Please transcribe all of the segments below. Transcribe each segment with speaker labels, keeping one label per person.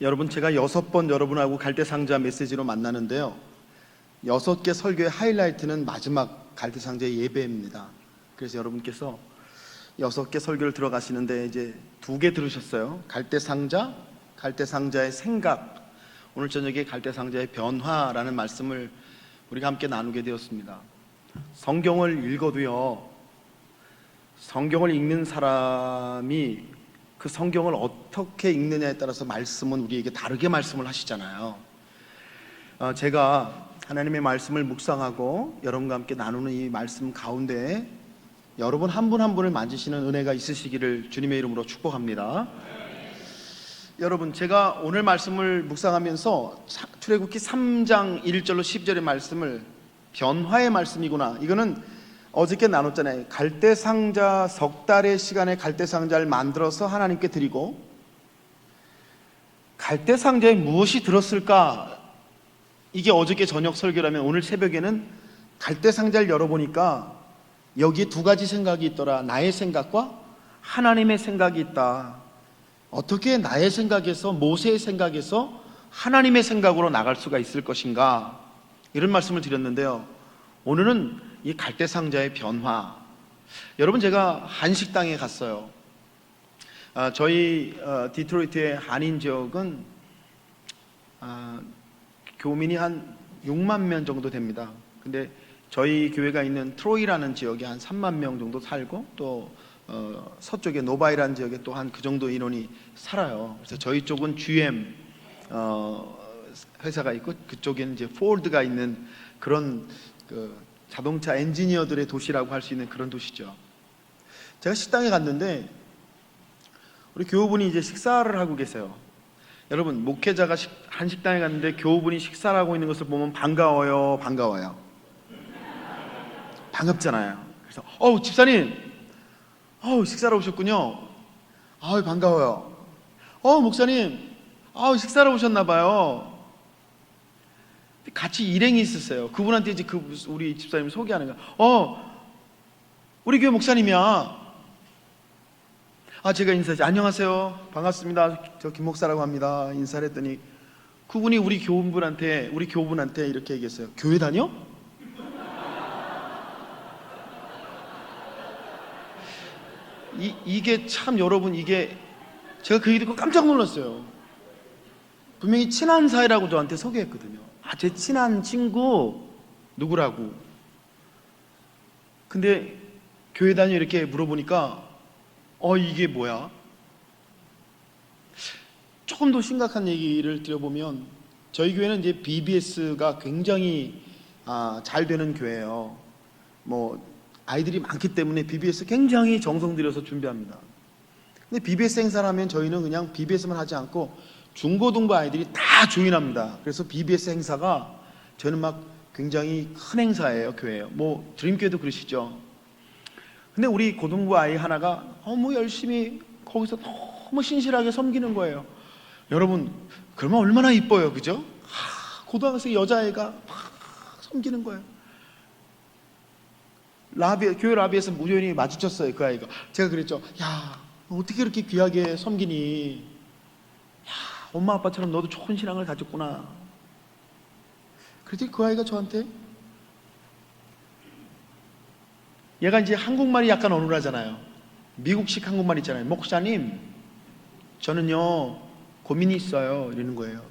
Speaker 1: 여러분, 제가 6번 여러분하고 갈대상자 메시지로 만나는데요, 6개 설교의 하이라이트는 마지막 갈대상자의 예배입니다. 그래서 여러분께서 6개 설교를 들어가시는데 이제 2개 들으셨어요. 갈대상자, 갈대상자의 생각, 오늘 저녁에 갈대상자의 변화라는 말씀을 우리가 함께 나누게 되었습니다. 성경을 읽어도요, 성경을 읽는 사람이 그 성경을 어떻게 읽느냐에 따라서 말씀은 우리에게 다르게 말씀을 하시잖아요. 제가 하나님의 말씀을 묵상하고 여러분과 함께 나누는 이 말씀 가운데 여러분 한 분 한 분을 만지시는 은혜가 있으시기를 주님의 이름으로 축복합니다. 여러분, 제가 오늘 말씀을 묵상하면서 출애굽기 3장 1절로 10절의 말씀을 변화의 말씀이구나, 이거는 어저께 나눴잖아요. 갈대상자, 석 달의 시간에 갈대상자를 만들어서 하나님께 드리고, 갈대상자에 무엇이 들었을까, 이게 어저께 저녁 설교라면 오늘 새벽에는 갈대상자를 열어보니까 여기에 2가지 생각이 있더라. 나의 생각과 하나님의 생각이 있다. 어떻게 나의 생각에서, 모세의 생각에서 하나님의 생각으로 나갈 수가 있을 것인가, 이런 말씀을 드렸는데요, 오늘은 이 갈대상자의 변화. 여러분, 제가 한식당에 갔어요. 저희 디트로이트의 한인 지역은 교민이 한 6만 명 정도 됩니다. 근데 저희 교회가 있는 트로이라는 지역에 한 3만 명 정도 살고, 또 서쪽에 노바이라는 지역에 또 한 그 정도 인원이 살아요. 그래서 저희 쪽은 GM 회사가 있고, 그쪽에는 이제 포드가 있는 그런 자동차 엔지니어들의 도시라고 할 수 있는 그런 도시죠. 제가 식당에 갔는데 우리 교우분이 이제 식사를 하고 계세요. 여러분, 목회자가 한식당에 갔는데 교우분이 식사를 하고 있는 것을 보면 반가워요, 반가워요? 반갑잖아요. 그래서 집사님, 식사로 오셨군요. 반가워요. 목사님, 식사로 오셨나봐요. 같이 일행이 있었어요. 그분한테 이제 우리 집사님 소개하는 거야. 우리 교회 목사님이야. 제가 인사했지. 안녕하세요, 반갑습니다, 저 김 목사라고 합니다. 인사를 했더니 그분이 우리 교우분한테 이렇게 얘기했어요. 교회 다녀? 이게 참, 여러분, 이게 제가 그 얘기 듣고 깜짝 놀랐어요. 분명히 친한 사이라고 저한테 소개했거든요. 제 친한 친구 누구라고. 근데 교회 다녀 이렇게 물어보니까 이게 뭐야? 조금 더 심각한 얘기를 드려보면, 저희 교회는 이제 BBS가 굉장히 잘 되는 교회예요. 아이들이 많기 때문에 BBS 굉장히 정성 들여서 준비합니다. 근데 BBS 행사를 하면 저희는 그냥 BBS만 하지 않고 중고등부 아이들이 다 조인합니다. 그래서 BBS 행사가 저는 막 굉장히 큰 행사예요, 교회예요. 드림교회도 그러시죠. 근데 우리 고등부 아이 하나가 너무 열심히 거기서 너무 신실하게 섬기는 거예요. 여러분, 그러면 얼마나 이뻐요, 그죠? 고등학생 여자애가 막 섬기는 거예요. 교회 라비에서 우연히 마주쳤어요, 그 아이가. 제가 그랬죠. 야, 너 어떻게 이렇게 귀하게 섬기니? 야, 엄마 아빠처럼 너도 좋은 신앙을 가졌구나. 그랬더니 그 아이가 저한테, 얘가 이제 한국말이 약간 어눌하잖아요. 미국식 한국말 있잖아요. 목사님, 저는요 고민이 있어요, 이러는 거예요.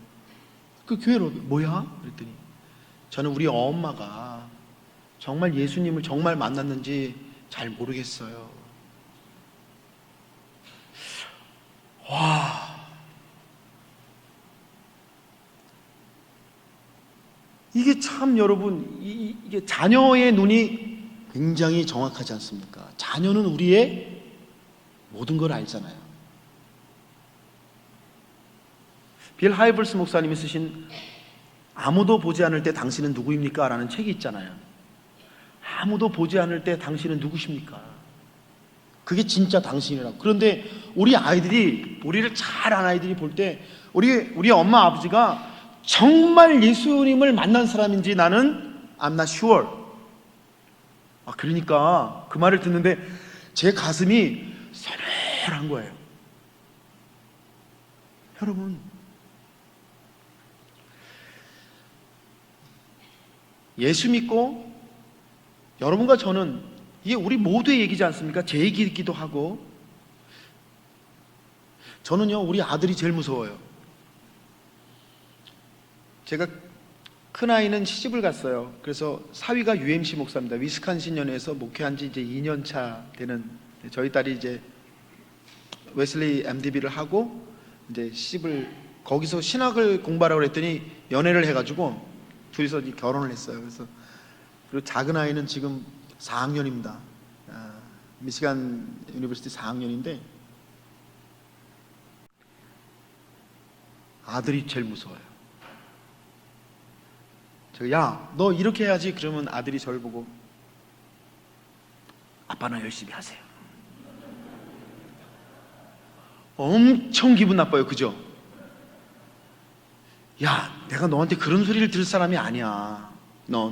Speaker 1: 그 교회로 뭐야? 그랬더니 저는 우리 엄마가 정말 예수님을 정말 만났는지 잘 모르겠어요. 와, 이게 참, 여러분, 이게 자녀의 눈이 굉장히 정확하지 않습니까? 자녀는 우리의 모든 걸 알잖아요. 빌 하이블스 목사님이 쓰신 아무도 보지 않을 때 당신은 누구입니까? 라는 책이 있잖아요. 아무도 보지 않을 때 당신은 누구십니까? 그게 진짜 당신이라고. 그런데 우리 아이들이, 우리를 잘 아는 아이들이 볼 때 우리 엄마 아버지가 정말 예수님을 만난 사람인지 나는 I'm not sure. 그러니까 그 말을 듣는데 제 가슴이 서늘한 거예요. 여러분, 예수 믿고 여러분과 저는 이게 우리 모두의 얘기지 않습니까? 제 얘기이기도 하고. 저는요, 우리 아들이 제일 무서워요. 제가 큰아이는 시집을 갔어요. 그래서 사위가 UMC 목사입니다. 위스콘신연에서 목회한 지 이제 2년 차 되는, 저희 딸이 이제 웨슬리 MDB를 하고 이제 시집을, 거기서 신학을 공부하라고 그랬더니 연애를 해가지고 둘이서 이제 결혼을 했어요. 그래서 그리고 작은 아이는 지금 4학년입니다. 미시간 유니버시티 4학년인데 아들이 제일 무서워요. 제가 야, 너 이렇게 해야지. 그러면 아들이 저를 보고 아빠나 열심히 하세요. 엄청 기분 나빠요. 그죠? 야, 내가 너한테 그런 소리를 들을 사람이 아니야. 너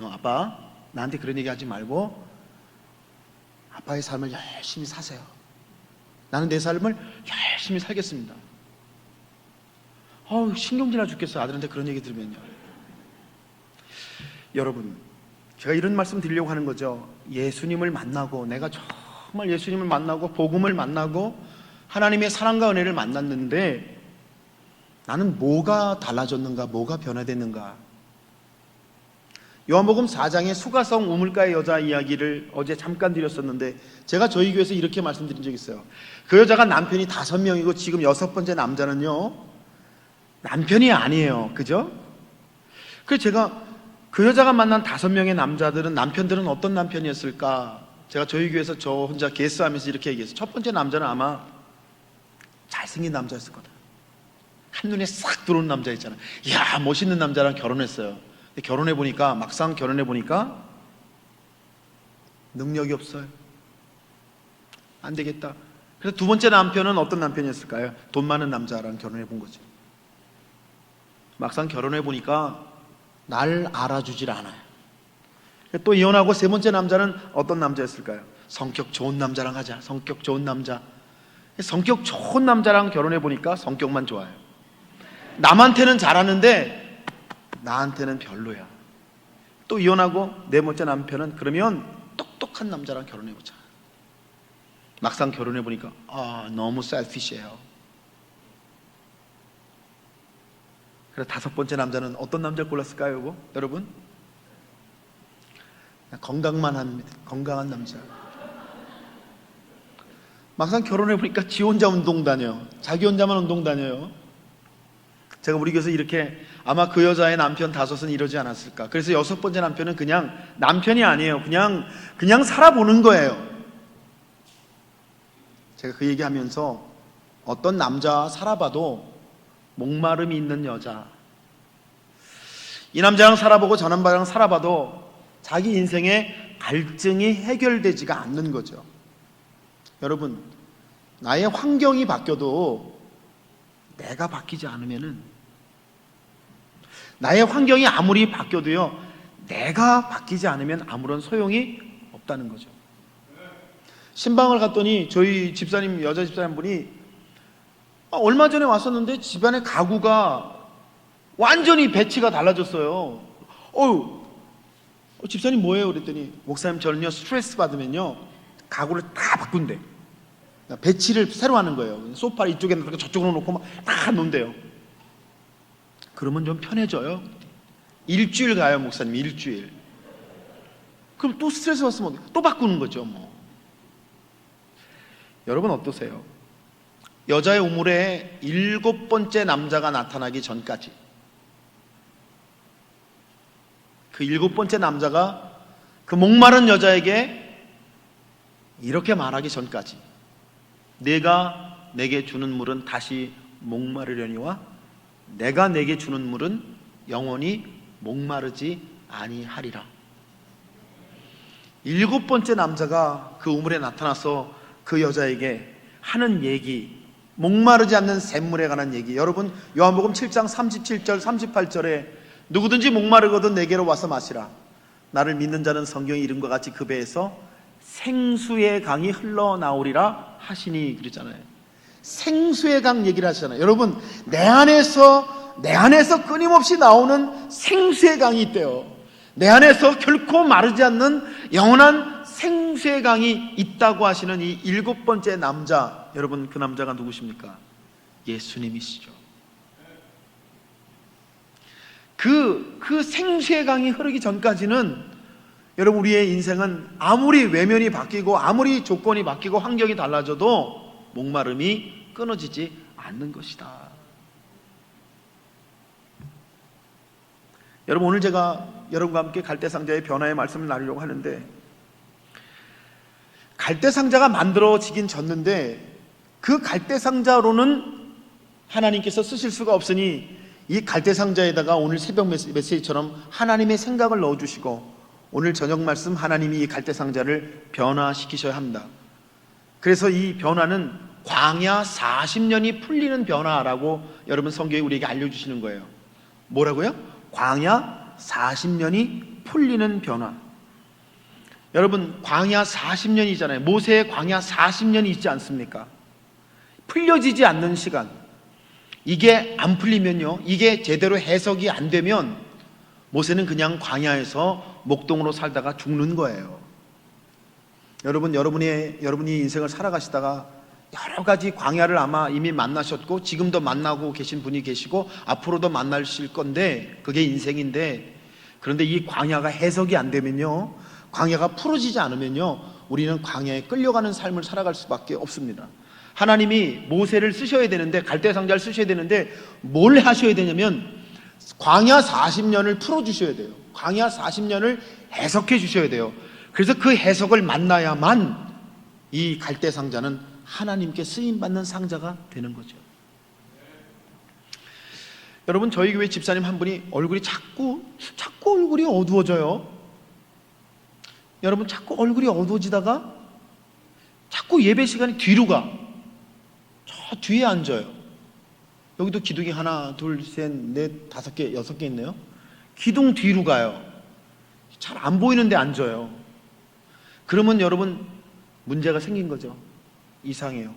Speaker 1: 아빠 나한테 그런 얘기 하지 말고 아빠의 삶을 열심히 사세요. 나는 내 삶을 열심히 살겠습니다. 신경질나 죽겠어요. 아들한테 그런 얘기 들으면요. 여러분, 제가 이런 말씀 드리려고 하는 거죠. 예수님을 만나고, 내가 정말 예수님을 만나고 복음을 만나고 하나님의 사랑과 은혜를 만났는데 나는 뭐가 달라졌는가, 뭐가 변화됐는가. 요한복음 4장의 수가성 우물가의 여자 이야기를 어제 잠깐 드렸었는데, 제가 저희 교회에서 이렇게 말씀드린 적이 있어요. 그 여자가 남편이 5명이고 지금 6번째 남자는요 남편이 아니에요. 그죠? 그래서 제가 그 여자가 만난 5명의 남자들은, 남편들은 어떤 남편이었을까? 제가 저희 교회에서 저 혼자 게스트하면서 이렇게 얘기했어요. 첫 번째 남자는 아마 잘생긴 남자였을 거다. 한눈에 싹 들어오는 남자 있잖아요. 이야, 멋있는 남자랑 결혼했어요. 근데 결혼해보니까, 막상 결혼해보니까 능력이 없어요. 안 되겠다. 그래서 두 번째 남편은 어떤 남편이었을까요? 돈 많은 남자랑 결혼해본 거죠. 막상 결혼해보니까 날 알아주질 않아요. 또 이혼하고 세 번째 남자는 어떤 남자였을까요? 성격 좋은 남자랑 하자. 성격 좋은 남자. 성격 좋은 남자랑 결혼해보니까 성격만 좋아요. 남한테는 잘하는데 나한테는 별로야. 또 이혼하고 네 번째 남편은 그러면 똑똑한 남자랑 결혼해보자. 막상 결혼해보니까 너무 셀피시해요. 그래서 5번째 남자는 어떤 남자를 골랐을까요, 여러분? 건강한 남자. 막상 결혼해보니까 지 혼자 운동 다녀요. 자기 혼자만 운동 다녀요. 제가 우리 교회에서 이렇게, 아마 그 여자의 남편 5은 이러지 않았을까. 그래서 6번째 남편은 그냥 남편이 아니에요. 그냥 살아보는 거예요. 제가 그 얘기하면서 어떤 남자와 살아봐도 목마름이 있는 여자, 이 남자랑 살아보고 저 남자랑 살아봐도 자기 인생의 갈증이 해결되지가 않는 거죠. 여러분, 나의 환경이 바뀌어도 내가 바뀌지 않으면은, 나의 환경이 아무리 바뀌어도요 내가 바뀌지 않으면 아무런 소용이 없다는 거죠. 신방을 갔더니 저희 집사님, 여자 집사님 분이 얼마 전에 왔었는데 집안의 가구가 완전히 배치가 달라졌어요. 집사님 뭐예요? 그랬더니 목사님 저는요 스트레스 받으면요 가구를 다 바꾼대. 배치를 새로 하는 거예요. 소파를 이쪽에 놓고 저쪽으로 놓고 막 다 놓는데요. 그러면 좀 편해져요. 일주일 가요, 목사님. 일주일. 그럼 또 스트레스 받으면 또 바꾸는 거죠, 뭐. 여러분 어떠세요? 여자의 우물에 7번째 남자가 나타나기 전까지, 그 7번째 남자가 그 목마른 여자에게 이렇게 말하기 전까지, 내가 내게 주는 물은 다시 목마르려니와 내가 내게 주는 물은 영원히 목마르지 아니하리라. 7번째 남자가 그 우물에 나타나서 그 여자에게 하는 얘기, 목마르지 않는 샘물에 관한 얘기. 여러분, 요한복음 7장 37절 38절에 누구든지 목마르거든 내게로 와서 마시라. 나를 믿는 자는 성경의 이름과 같이 그 배에서 생수의 강이 흘러나오리라 하시니, 그랬잖아요. 생수의 강 얘기를 하시잖아요. 여러분, 내 안에서 내 안에서 끊임없이 나오는 생수의 강이 있대요. 내 안에서 결코 마르지 않는 영원한 생수의 강이 있다고 하시는 이 7번째 남자, 여러분 그 남자가 누구십니까? 예수님이시죠. 그 생수의 강이 흐르기 전까지는 여러분 우리의 인생은 아무리 외면이 바뀌고 아무리 조건이 바뀌고 환경이 달라져도 목마름이 끊어지지 않는 것이다. 여러분 오늘 제가 여러분과 함께 갈대상자의 변화의 말씀을 나누려고 하는데, 갈대상자가 만들어지긴 졌는데 그 갈대상자로는 하나님께서 쓰실 수가 없으니 이 갈대상자에다가 오늘 새벽 메시지처럼 하나님의 생각을 넣어주시고 오늘 저녁 말씀 하나님이 이 갈대상자를 변화시키셔야 합니다. 그래서 이 변화는 광야 40년이 풀리는 변화라고 여러분 성경이 우리에게 알려주시는 거예요. 뭐라고요? 광야 40년이 풀리는 변화. 여러분 광야 40년이잖아요. 모세의 광야 40년이 있지 않습니까? 풀려지지 않는 시간, 이게 안 풀리면요, 이게 제대로 해석이 안 되면 모세는 그냥 광야에서 목동으로 살다가 죽는 거예요. 여러분이 인생을 살아가시다가 여러 가지 광야를 아마 이미 만나셨고 지금도 만나고 계신 분이 계시고 앞으로도 만나실 건데 그게 인생인데, 그런데 이 광야가 해석이 안 되면요, 광야가 풀어지지 않으면요, 우리는 광야에 끌려가는 삶을 살아갈 수밖에 없습니다. 하나님이 모세를 쓰셔야 되는데, 갈대상자를 쓰셔야 되는데 뭘 하셔야 되냐면 광야 40년을 풀어주셔야 돼요. 광야 40년을 해석해 주셔야 돼요. 그래서 그 해석을 만나야만 이 갈대상자는 하나님께 쓰임받는 상자가 되는 거죠. 여러분 저희 교회 집사님 한 분이 얼굴이 자꾸 얼굴이 어두워져요. 여러분 자꾸 얼굴이 어두워지다가 자꾸 예배 시간이 뒤로 가. 저 뒤에 앉아요. 여기도 기둥이 하나, 둘, 셋, 넷, 5개, 6개 있네요. 기둥 뒤로 가요. 잘 안 보이는데 앉아요. 그러면 여러분 문제가 생긴 거죠. 이상해요.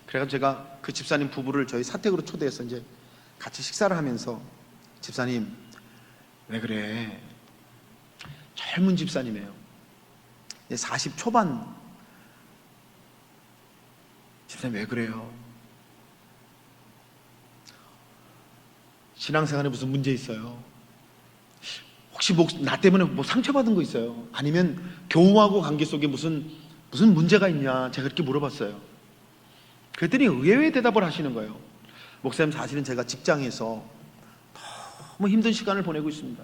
Speaker 1: 그래서 제가 그 집사님 부부를 저희 사택으로 초대해서 이제 같이 식사를 하면서, 집사님 왜 그래? 젊은 집사님이에요. 40 초반. 집사님 왜 그래요? 신앙생활에 무슨 문제 있어요? 혹시 나 때문에 뭐 상처받은 거 있어요? 아니면 교우하고 관계 속에 무슨 문제가 있냐? 제가 그렇게 물어봤어요. 그랬더니 의외의 대답을 하시는 거예요. 목사님 사실은 제가 직장에서 너무 힘든 시간을 보내고 있습니다.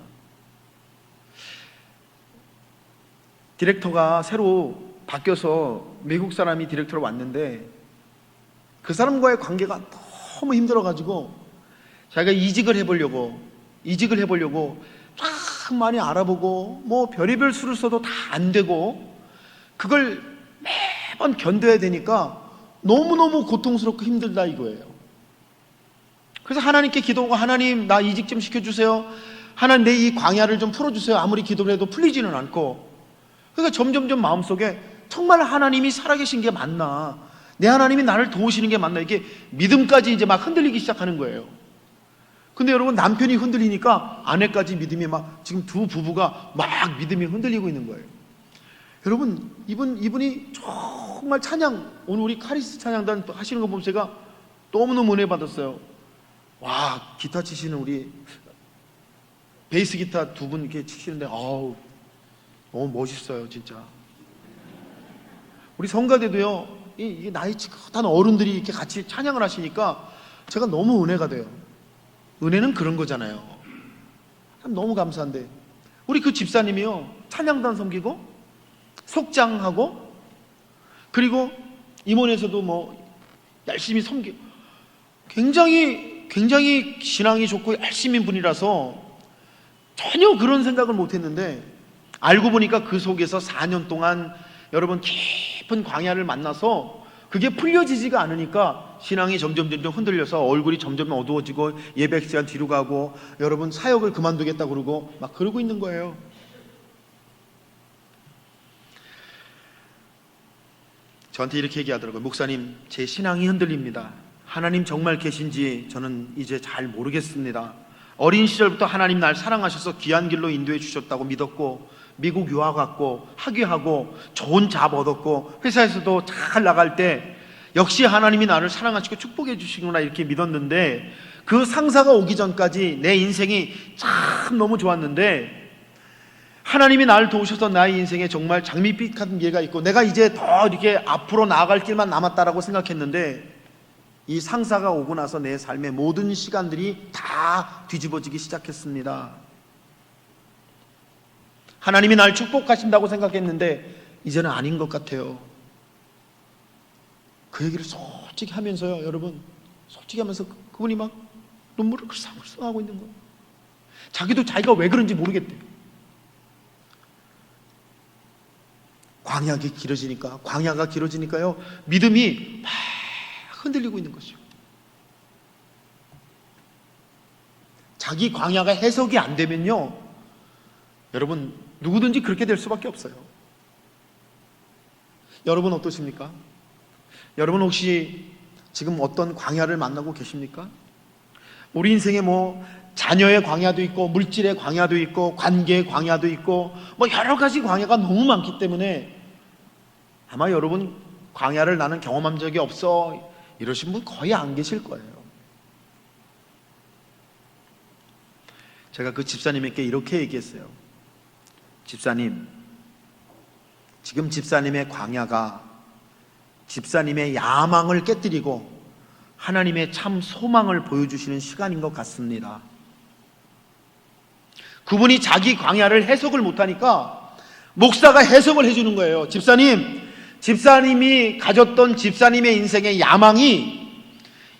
Speaker 1: 디렉터가 새로 바뀌어서 외국 사람이 디렉터로 왔는데 그 사람과의 관계가 너무 힘들어가지고 자기가 이직을 해보려고 참 많이 알아보고 뭐 별의별 수를 써도 다 안 되고 그걸 매번 견뎌야 되니까 너무너무 고통스럽고 힘들다 이거예요. 그래서 하나님께 기도하고, 하나님 나 이직 좀 시켜주세요. 하나님 내 이 광야를 좀 풀어주세요. 아무리 기도를 해도 풀리지는 않고. 그러니까 점점점 마음속에 정말 하나님이 살아계신 게 맞나, 내 하나님이 나를 도우시는 게 맞나, 이게 믿음까지 이제 막 흔들리기 시작하는 거예요. 근데 여러분 남편이 흔들리니까 아내까지 믿음이 막, 지금 두 부부가 막 믿음이 흔들리고 있는 거예요. 여러분 이분이 정말 찬양, 오늘 우리 카리스 찬양단 하시는 거 보면 제가 너무너무 은혜 받았어요. 와, 기타 치시는 우리 베이스 기타 두 분 이렇게 치시는데 아우 너무 멋있어요 진짜. 우리 성가대도요, 이게 나이 지긋한 어른들이 이렇게 같이 찬양을 하시니까 제가 너무 은혜가 돼요. 은혜는 그런 거잖아요. 참 너무 감사한데, 우리 그 집사님이요, 찬양단 섬기고 속장하고 그리고 임원에서도 뭐 열심히 섬기고 굉장히 신앙이 좋고 열심인 분이라서 전혀 그런 생각을 못 했는데, 알고 보니까 그 속에서 4년 동안 여러분 깊은 광야를 만나서 그게 풀려지지가 않으니까 신앙이 점점 흔들려서 얼굴이 점점 어두워지고 예배 시간 뒤로 가고 여러분 사역을 그만두겠다 그러고 막 그러고 있는 거예요. 저한테 이렇게 얘기하더라고요. 목사님 제 신앙이 흔들립니다. 하나님 정말 계신지 저는 이제 잘 모르겠습니다. 어린 시절부터 하나님 날 사랑하셔서 귀한 길로 인도해 주셨다고 믿었고, 미국 유학 갔고 학위하고 좋은 잡 얻었고 회사에서도 잘 나갈 때 역시 하나님이 나를 사랑하시고 축복해 주시구나 이렇게 믿었는데, 그 상사가 오기 전까지 내 인생이 참 너무 좋았는데, 하나님이 나를 도우셔서 나의 인생에 정말 장밋빛 같은 기회가 있고 내가 이제 더 이렇게 앞으로 나아갈 길만 남았다라고 생각했는데, 이 상사가 오고 나서 내 삶의 모든 시간들이 다 뒤집어지기 시작했습니다. 하나님이 날 축복하신다고 생각했는데 이제는 아닌 것 같아요. 그 얘기를 솔직히 하면서요, 여러분, 솔직히 하면서 그분이 막 눈물을 글썽글썽하고 있는 거예요. 자기도 자기가 왜 그런지 모르겠대요. 광야가 길어지니까요, 믿음이 막 흔들리고 있는 것이죠. 자기 광야가 해석이 안 되면요, 여러분, 누구든지 그렇게 될 수밖에 없어요. 여러분 어떠십니까? 여러분 혹시 지금 어떤 광야를 만나고 계십니까? 우리 인생에 뭐 자녀의 광야도 있고 물질의 광야도 있고 관계의 광야도 있고 뭐 여러 가지 광야가 너무 많기 때문에 아마 여러분 광야를 나는 경험한 적이 없어 이러신 분 거의 안 계실 거예요. 제가 그 집사님에게 이렇게 얘기했어요. 집사님, 지금 집사님의 광야가 집사님의 야망을 깨뜨리고 하나님의 참 소망을 보여주시는 시간인 것 같습니다. 그분이 자기 광야를 해석을 못하니까 목사가 해석을 해주는 거예요. 집사님이 가졌던 집사님의 인생의 야망이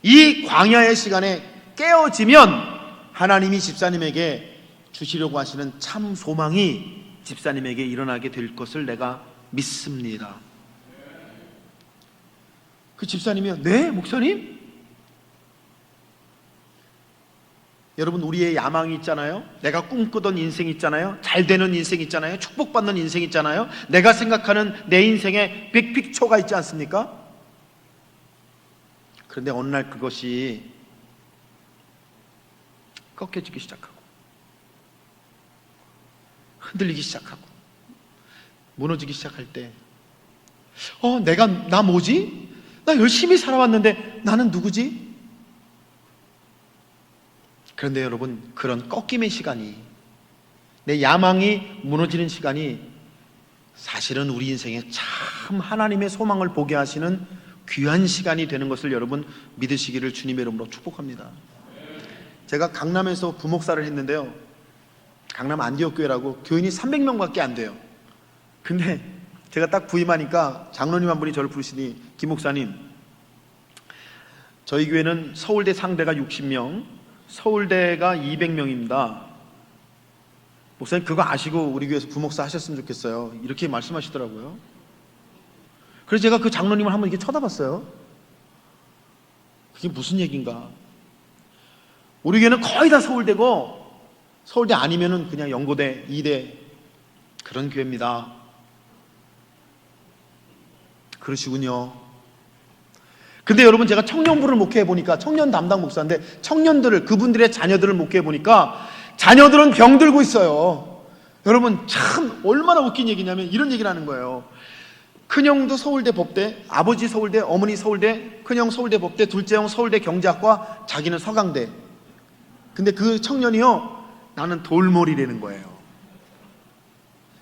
Speaker 1: 이 광야의 시간에 깨어지면 하나님이 집사님에게 주시려고 하시는 참 소망이 집사님에게 일어나게 될 것을 내가 믿습니다. 그 집사님이요, 네, 목사님? 여러분, 우리의 야망이 있잖아요. 내가 꿈꾸던 인생 있잖아요. 잘 되는 인생 있잖아요. 축복받는 인생 있잖아요. 내가 생각하는 내 인생의 빅픽처가 있지 않습니까? 그런데 어느 날 그것이 꺾여지기 시작하고 흔들리기 시작하고 무너지기 시작할 때 나 뭐지? 나 열심히 살아왔는데 나는 누구지? 그런데 여러분, 그런 꺾임의 시간이, 내 야망이 무너지는 시간이 사실은 우리 인생에 참 하나님의 소망을 보게 하시는 귀한 시간이 되는 것을 여러분 믿으시기를 주님의 이름으로 축복합니다. 제가 강남에서 부목사를 했는데요, 강남 안디옥교회라고 교인이 300명밖에 안 돼요. 근데 제가 딱 부임하니까 장로님 한 분이 저를 부르시니, 김 목사님, 저희 교회는 서울대 상대가 60명, 서울대가 200명입니다. 목사님 그거 아시고 우리 교회에서 부목사 하셨으면 좋겠어요. 이렇게 말씀하시더라고요. 그래서 제가 그 장로님을 한번 이렇게 쳐다봤어요. 그게 무슨 얘기인가? 우리 교회는 거의 다 서울대고, 서울대 아니면은 그냥 연고대, 이대 그런 교회입니다. 그러시군요. 근데 여러분, 제가 청년부를 목회해 보니까, 청년 담당 목사인데 청년들을, 그분들의 자녀들을 목회해 보니까 자녀들은 병들고 있어요. 여러분, 참 얼마나 웃긴 얘기냐면 이런 얘기를 하는 거예요. 큰형도 서울대 법대, 아버지 서울대, 어머니 서울대, 큰형 서울대 법대, 둘째 형 서울대 경제학과, 자기는 서강대. 근데 그 청년이요, 나는 돌머리라는 거예요.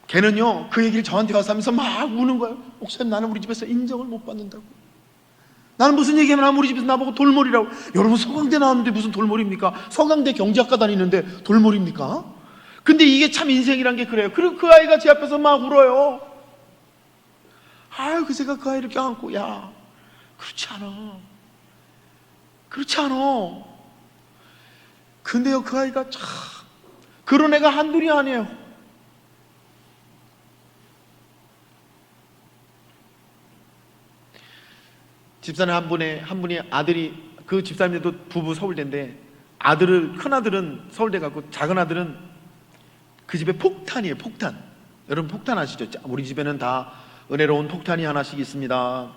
Speaker 1: 걔는요, 그 얘기를 저한테 와서 하면서 막 우는 거예요. 목사님, 나는 우리 집에서 인정을 못 받는다고. 나는 무슨 얘기하면 우리 집에서 나보고 돌머리라고. 여러분, 서강대 나왔는데 무슨 돌머리입니까? 서강대 경제학과 다니는데 돌머리입니까? 근데 이게 참 인생이란 게 그래요. 그리고 그 아이가 제 앞에서 막 울어요. 그 제가 그 아이를 껴안고, 야, 그렇지 않아. 근데요, 그 아이가 참 그런 애가 한둘이 아니에요. 집사님 한 분이 아들이, 그 집사님도 부부 서울대인데 큰 아들은 서울대 가고 작은 아들은 그 집에 폭탄이에요. 폭탄. 여러분 폭탄 아시죠? 우리 집에는 다 은혜로운 폭탄이 하나씩 있습니다.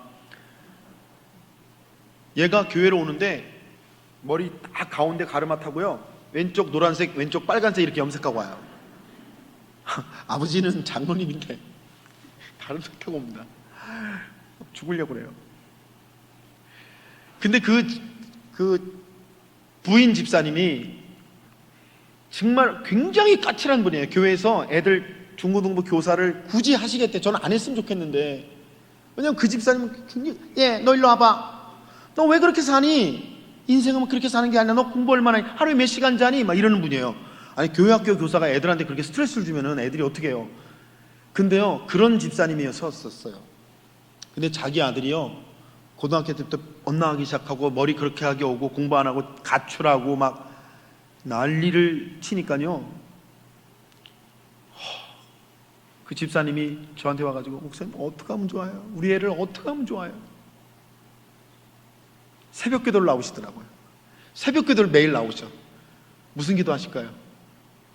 Speaker 1: 얘가 교회로 오는데 머리 딱 가운데 가르마 타고요, 왼쪽 노란색 왼쪽 빨간색 이렇게 염색하고 와요. 아버지는 장로님인데 가르마 타고 옵니다. 죽으려고 그래요. 근데 그 부인 집사님이 정말 굉장히 까칠한 분이에요. 교회에서 애들 중고등부 교사를 굳이 하시겠대. 저는 안 했으면 좋겠는데, 왜냐면 그 집사님은 굉장히, 너 일로 와봐. 너 왜 그렇게 사니? 인생은 그렇게 사는 게 아니라 너 공부 얼마나 해? 하루에 몇 시간 자니? 막 이러는 분이에요. 아니, 교회학교 교사가 애들한테 그렇게 스트레스를 주면은 애들이 어떻게 해요? 근데요, 그런 집사님이었었어요. 근데 자기 아들이요, 고등학교 때부터 엇나가기 시작하고 머리 그렇게 하게 오고 공부 안 하고 가출하고 막 난리를 치니까요, 그 집사님이 저한테 와가지고, 목사님 어떻게 하면 좋아요? 우리 애를 어떻게 하면 좋아요? 새벽 기도를 나오시더라고요. 새벽 기도를 매일 나오죠. 무슨 기도 하실까요?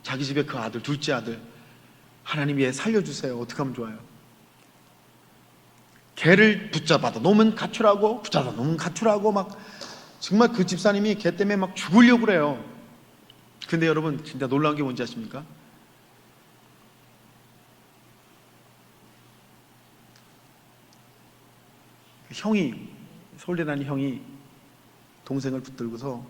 Speaker 1: 자기 집에 그 아들, 둘째 아들, 하나님 얘 살려주세요. 어떻게 하면 좋아요? 개를 붙잡아도 놓으면 가출하고, 붙잡아도 놓으면 가출하고, 막 정말 그 집사님이 개 때문에 막 죽으려고 그래요. 근데 여러분, 진짜 놀라운 게 뭔지 아십니까? 형이, 서울대 다니는 형이 동생을 붙들고서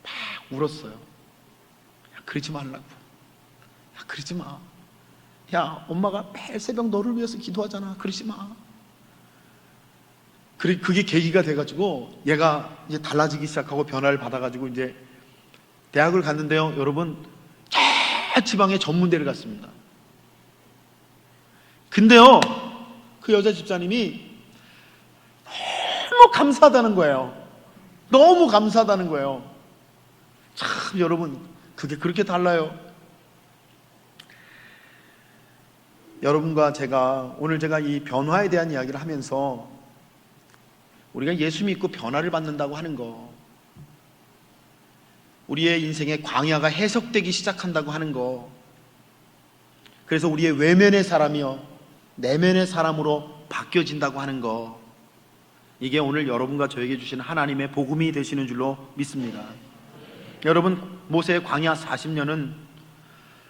Speaker 1: 막 울었어요. 야, 그러지 말라고. 야, 그러지 마. 야, 엄마가 매일 새벽 너를 위해서 기도하잖아. 그러지 마. 그게 계기가 돼가지고 얘가 이제 달라지기 시작하고 변화를 받아가지고 이제 대학을 갔는데요, 여러분, 저 지방에 전문대를 갔습니다. 근데요, 그 여자 집사님이 너무 감사하다는 거예요. 너무 감사하다는 거예요. 참, 여러분, 그게 그렇게 달라요. 여러분과 오늘 제가 이 변화에 대한 이야기를 하면서, 우리가 예수 믿고 변화를 받는다고 하는 거, 우리의 인생의 광야가 해석되기 시작한다고 하는 거, 그래서 우리의 외면의 사람이요 내면의 사람으로 바뀌어진다고 하는 거, 이게 오늘 여러분과 저에게 주시는 하나님의 복음이 되시는 줄로 믿습니다. 여러분, 모세의 광야 40년은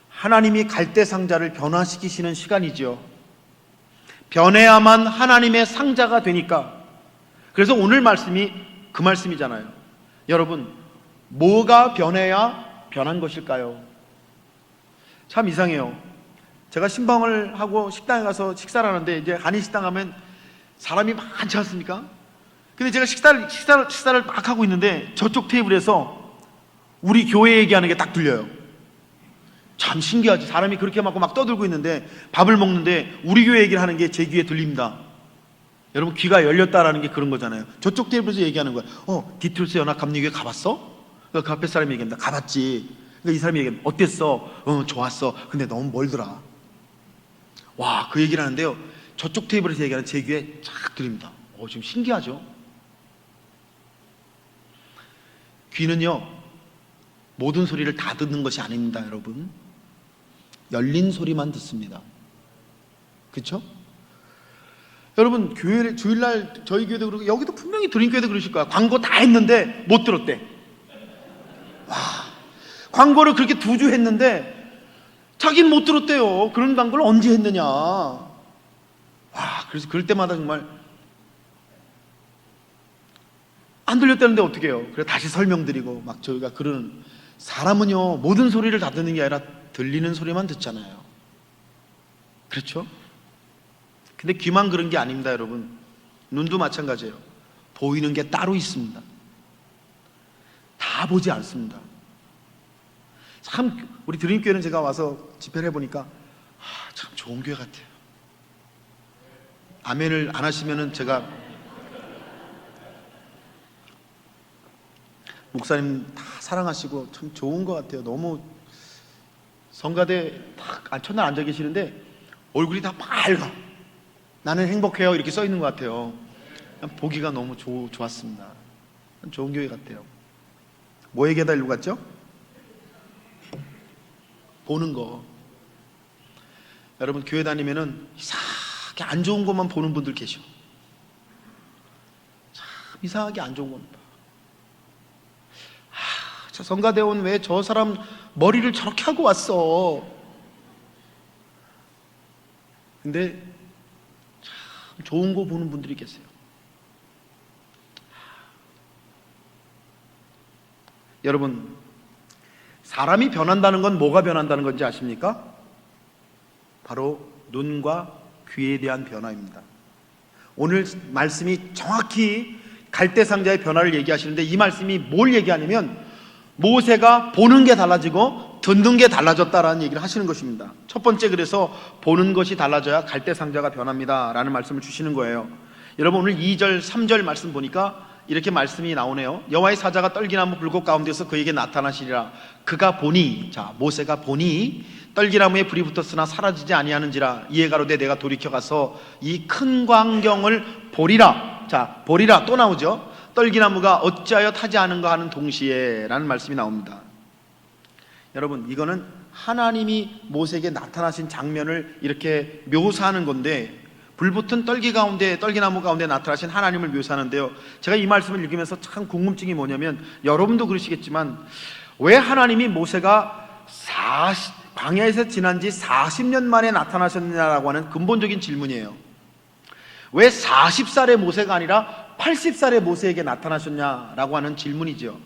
Speaker 1: 하나님이 갈대 상자를 변화시키시는 시간이죠. 변해야만 하나님의 상자가 되니까. 그래서 오늘 말씀이 그 말씀이잖아요. 여러분, 뭐가 변해야 변한 것일까요? 참 이상해요. 제가 신방을 하고 식당에 가서 식사를 하는데, 이제 한인식당 가면 사람이 많지 않습니까? 근데 제가 식사를 막 하고 있는데 저쪽 테이블에서 우리 교회 얘기하는 게 딱 들려요. 참 신기하지. 사람이 그렇게 막 떠들고 있는데, 밥을 먹는데 우리 교회 얘기를 하는 게 제 귀에 들립니다. 여러분, 귀가 열렸다라는 게 그런 거잖아요. 저쪽 테이블에서 얘기하는 거예요. 디트루스 연합감리교회 가봤어? 그 앞에 사람이 얘기합니다. 가봤지. 이 사람이 얘기합니다. 어땠어? 좋았어. 근데 너무 멀더라. 와, 그 얘기를 하는데요, 저쪽 테이블에서 얘기하는 제 귀에 쫙 들립니다. 지금 신기하죠? 귀는요, 모든 소리를 다 듣는 것이 아닙니다, 여러분. 열린 소리만 듣습니다. 그렇죠? 여러분, 주일날 저희 교회도 그러고, 여기도 분명히 드림교회도 그러실 거야. 광고 다 했는데 못 들었대. 와, 광고를 그렇게 2주 했는데 자기는 못 들었대요. 그런 광고를 언제 했느냐. 와, 그래서 그럴 때마다 정말 안 들렸다는데 어떻게 해요? 그래서 다시 설명드리고 막 저희가 그러는, 사람은요, 모든 소리를 다 듣는 게 아니라 들리는 소리만 듣잖아요. 그렇죠? 근데 귀만 그런 게 아닙니다, 여러분. 눈도 마찬가지예요. 보이는 게 따로 있습니다. 다 보지 않습니다. 참, 우리 드림교회는 제가 와서 집회를 해보니까 참 좋은 교회 같아요. 아멘을 안 하시면은 제가, 목사님 다 사랑하시고 참 좋은 것 같아요. 너무 성가대 딱 첫날 앉아 계시는데 얼굴이 다 밝아. 나는 행복해요. 이렇게 써 있는 것 같아요. 보기가 너무 좋았습니다. 좋은 교회 같아요. 뭐에 계달려 갔죠? 보는 거. 여러분, 교회 다니면은 이상하게 안 좋은 것만 보는 분들 계셔. 이상하게 안 좋은 겁니다. 저 성가대원 왜 저 사람 머리를 저렇게 하고 왔어? 근데 참 좋은 거 보는 분들이 계세요. 여러분, 사람이 변한다는 건 뭐가 변한다는 건지 아십니까? 바로 눈과 귀에 대한 변화입니다. 오늘 말씀이 정확히 갈대상자의 변화를 얘기하시는데, 이 말씀이 뭘 얘기하냐면 모세가 보는 게 달라지고 듣는 게 달라졌다라는 얘기를 하시는 것입니다. 첫 번째, 그래서 보는 것이 달라져야 갈대상자가 변합니다 라는 말씀을 주시는 거예요. 여러분, 오늘 2절 3절 말씀 보니까 이렇게 말씀이 나오네요. 여호와의 사자가 떨기나무 불꽃 가운데서 그에게 나타나시리라. 그가 보니, 자, 모세가 보니 떨기나무에 불이 붙었으나 사라지지 아니하는지라. 이에 가로되 내가 돌이켜 가서 이 큰 광경을 보리라. 자, 보리라 또 나오죠. 떨기나무가 어찌하여 타지 않은가 하는 동시에 라는 말씀이 나옵니다. 여러분, 이거는 하나님이 모세에게 나타나신 장면을 이렇게 묘사하는 건데, 불붙은 떨기나무 가운데 나타나신 하나님을 묘사하는데요, 제가 이 말씀을 읽으면서 참 궁금증이 뭐냐면, 여러분도 그러시겠지만 왜 하나님이 모세가 광야에서 지난 지 40년 만에 나타나셨느냐라고 하는 근본적인 질문이에요. 왜 40살의 모세가 아니라 80살의 모세에게 나타나셨냐라고 하는 질문이죠.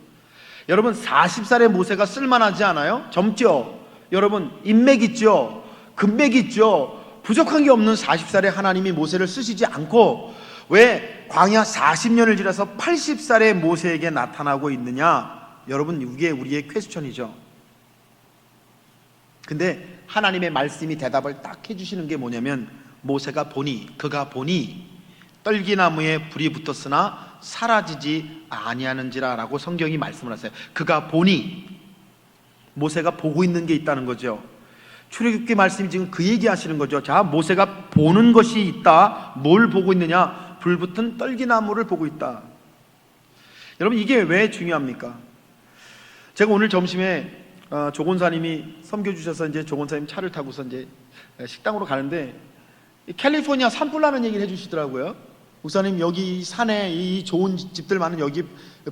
Speaker 1: 여러분, 40살의 모세가 쓸만하지 않아요? 젊죠? 여러분, 인맥 있죠? 금맥 있죠? 부족한 게 없는 40살의 하나님이 모세를 쓰시지 않고 왜 광야 40년을 지나서 80살의 모세에게 나타나고 있느냐? 여러분, 이게 우리의 퀘스천이죠. 근데 하나님의 말씀이 대답을 딱 해주시는 게 뭐냐면, 모세가 보니, 그가 보니 떨기나무에 불이 붙었으나 사라지지 아니하는지라 라고 성경이 말씀을 하세요. 그가 보니, 모세가 보고 있는 게 있다는 거죠. 출애굽기 말씀이 지금 그 얘기 하시는 거죠. 자, 모세가 보는 것이 있다. 뭘 보고 있느냐? 불붙은 떨기나무를 보고 있다. 여러분, 이게 왜 중요합니까? 제가 오늘 점심에 조곤사님이 섬겨주셔서 이제 조곤사님 차를 타고서 이제 식당으로 가는데, 캘리포니아 산불나는 얘기를 해주시더라고요. 목사님, 여기 산에 이 좋은 집들 많은 여기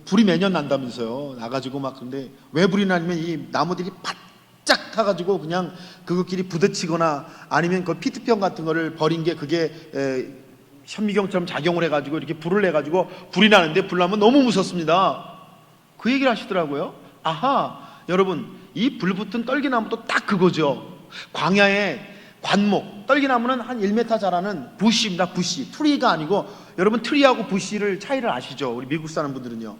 Speaker 1: 불이 매년 난다면서요. 나가지고 막. 근데 왜 불이 나냐면 이 나무들이 바짝 타가지고 그냥 그것끼리 부딪히거나 아니면 그 피트병 같은 거를 버린 게 그게 현미경처럼 작용을 해가지고 이렇게 불을 내가지고 불이 나는데, 불 나면 너무 무섭습니다. 그 얘기를 하시더라고요. 아하, 여러분, 이 불붙은 떨기나무도 딱 그거죠. 광야에 관목, 떨기나무는 한 1m 자라는 부시입니다. 부시, 트리가 아니고, 여러분 트리하고 부시를 차이를 아시죠? 우리 미국 사는 분들은요.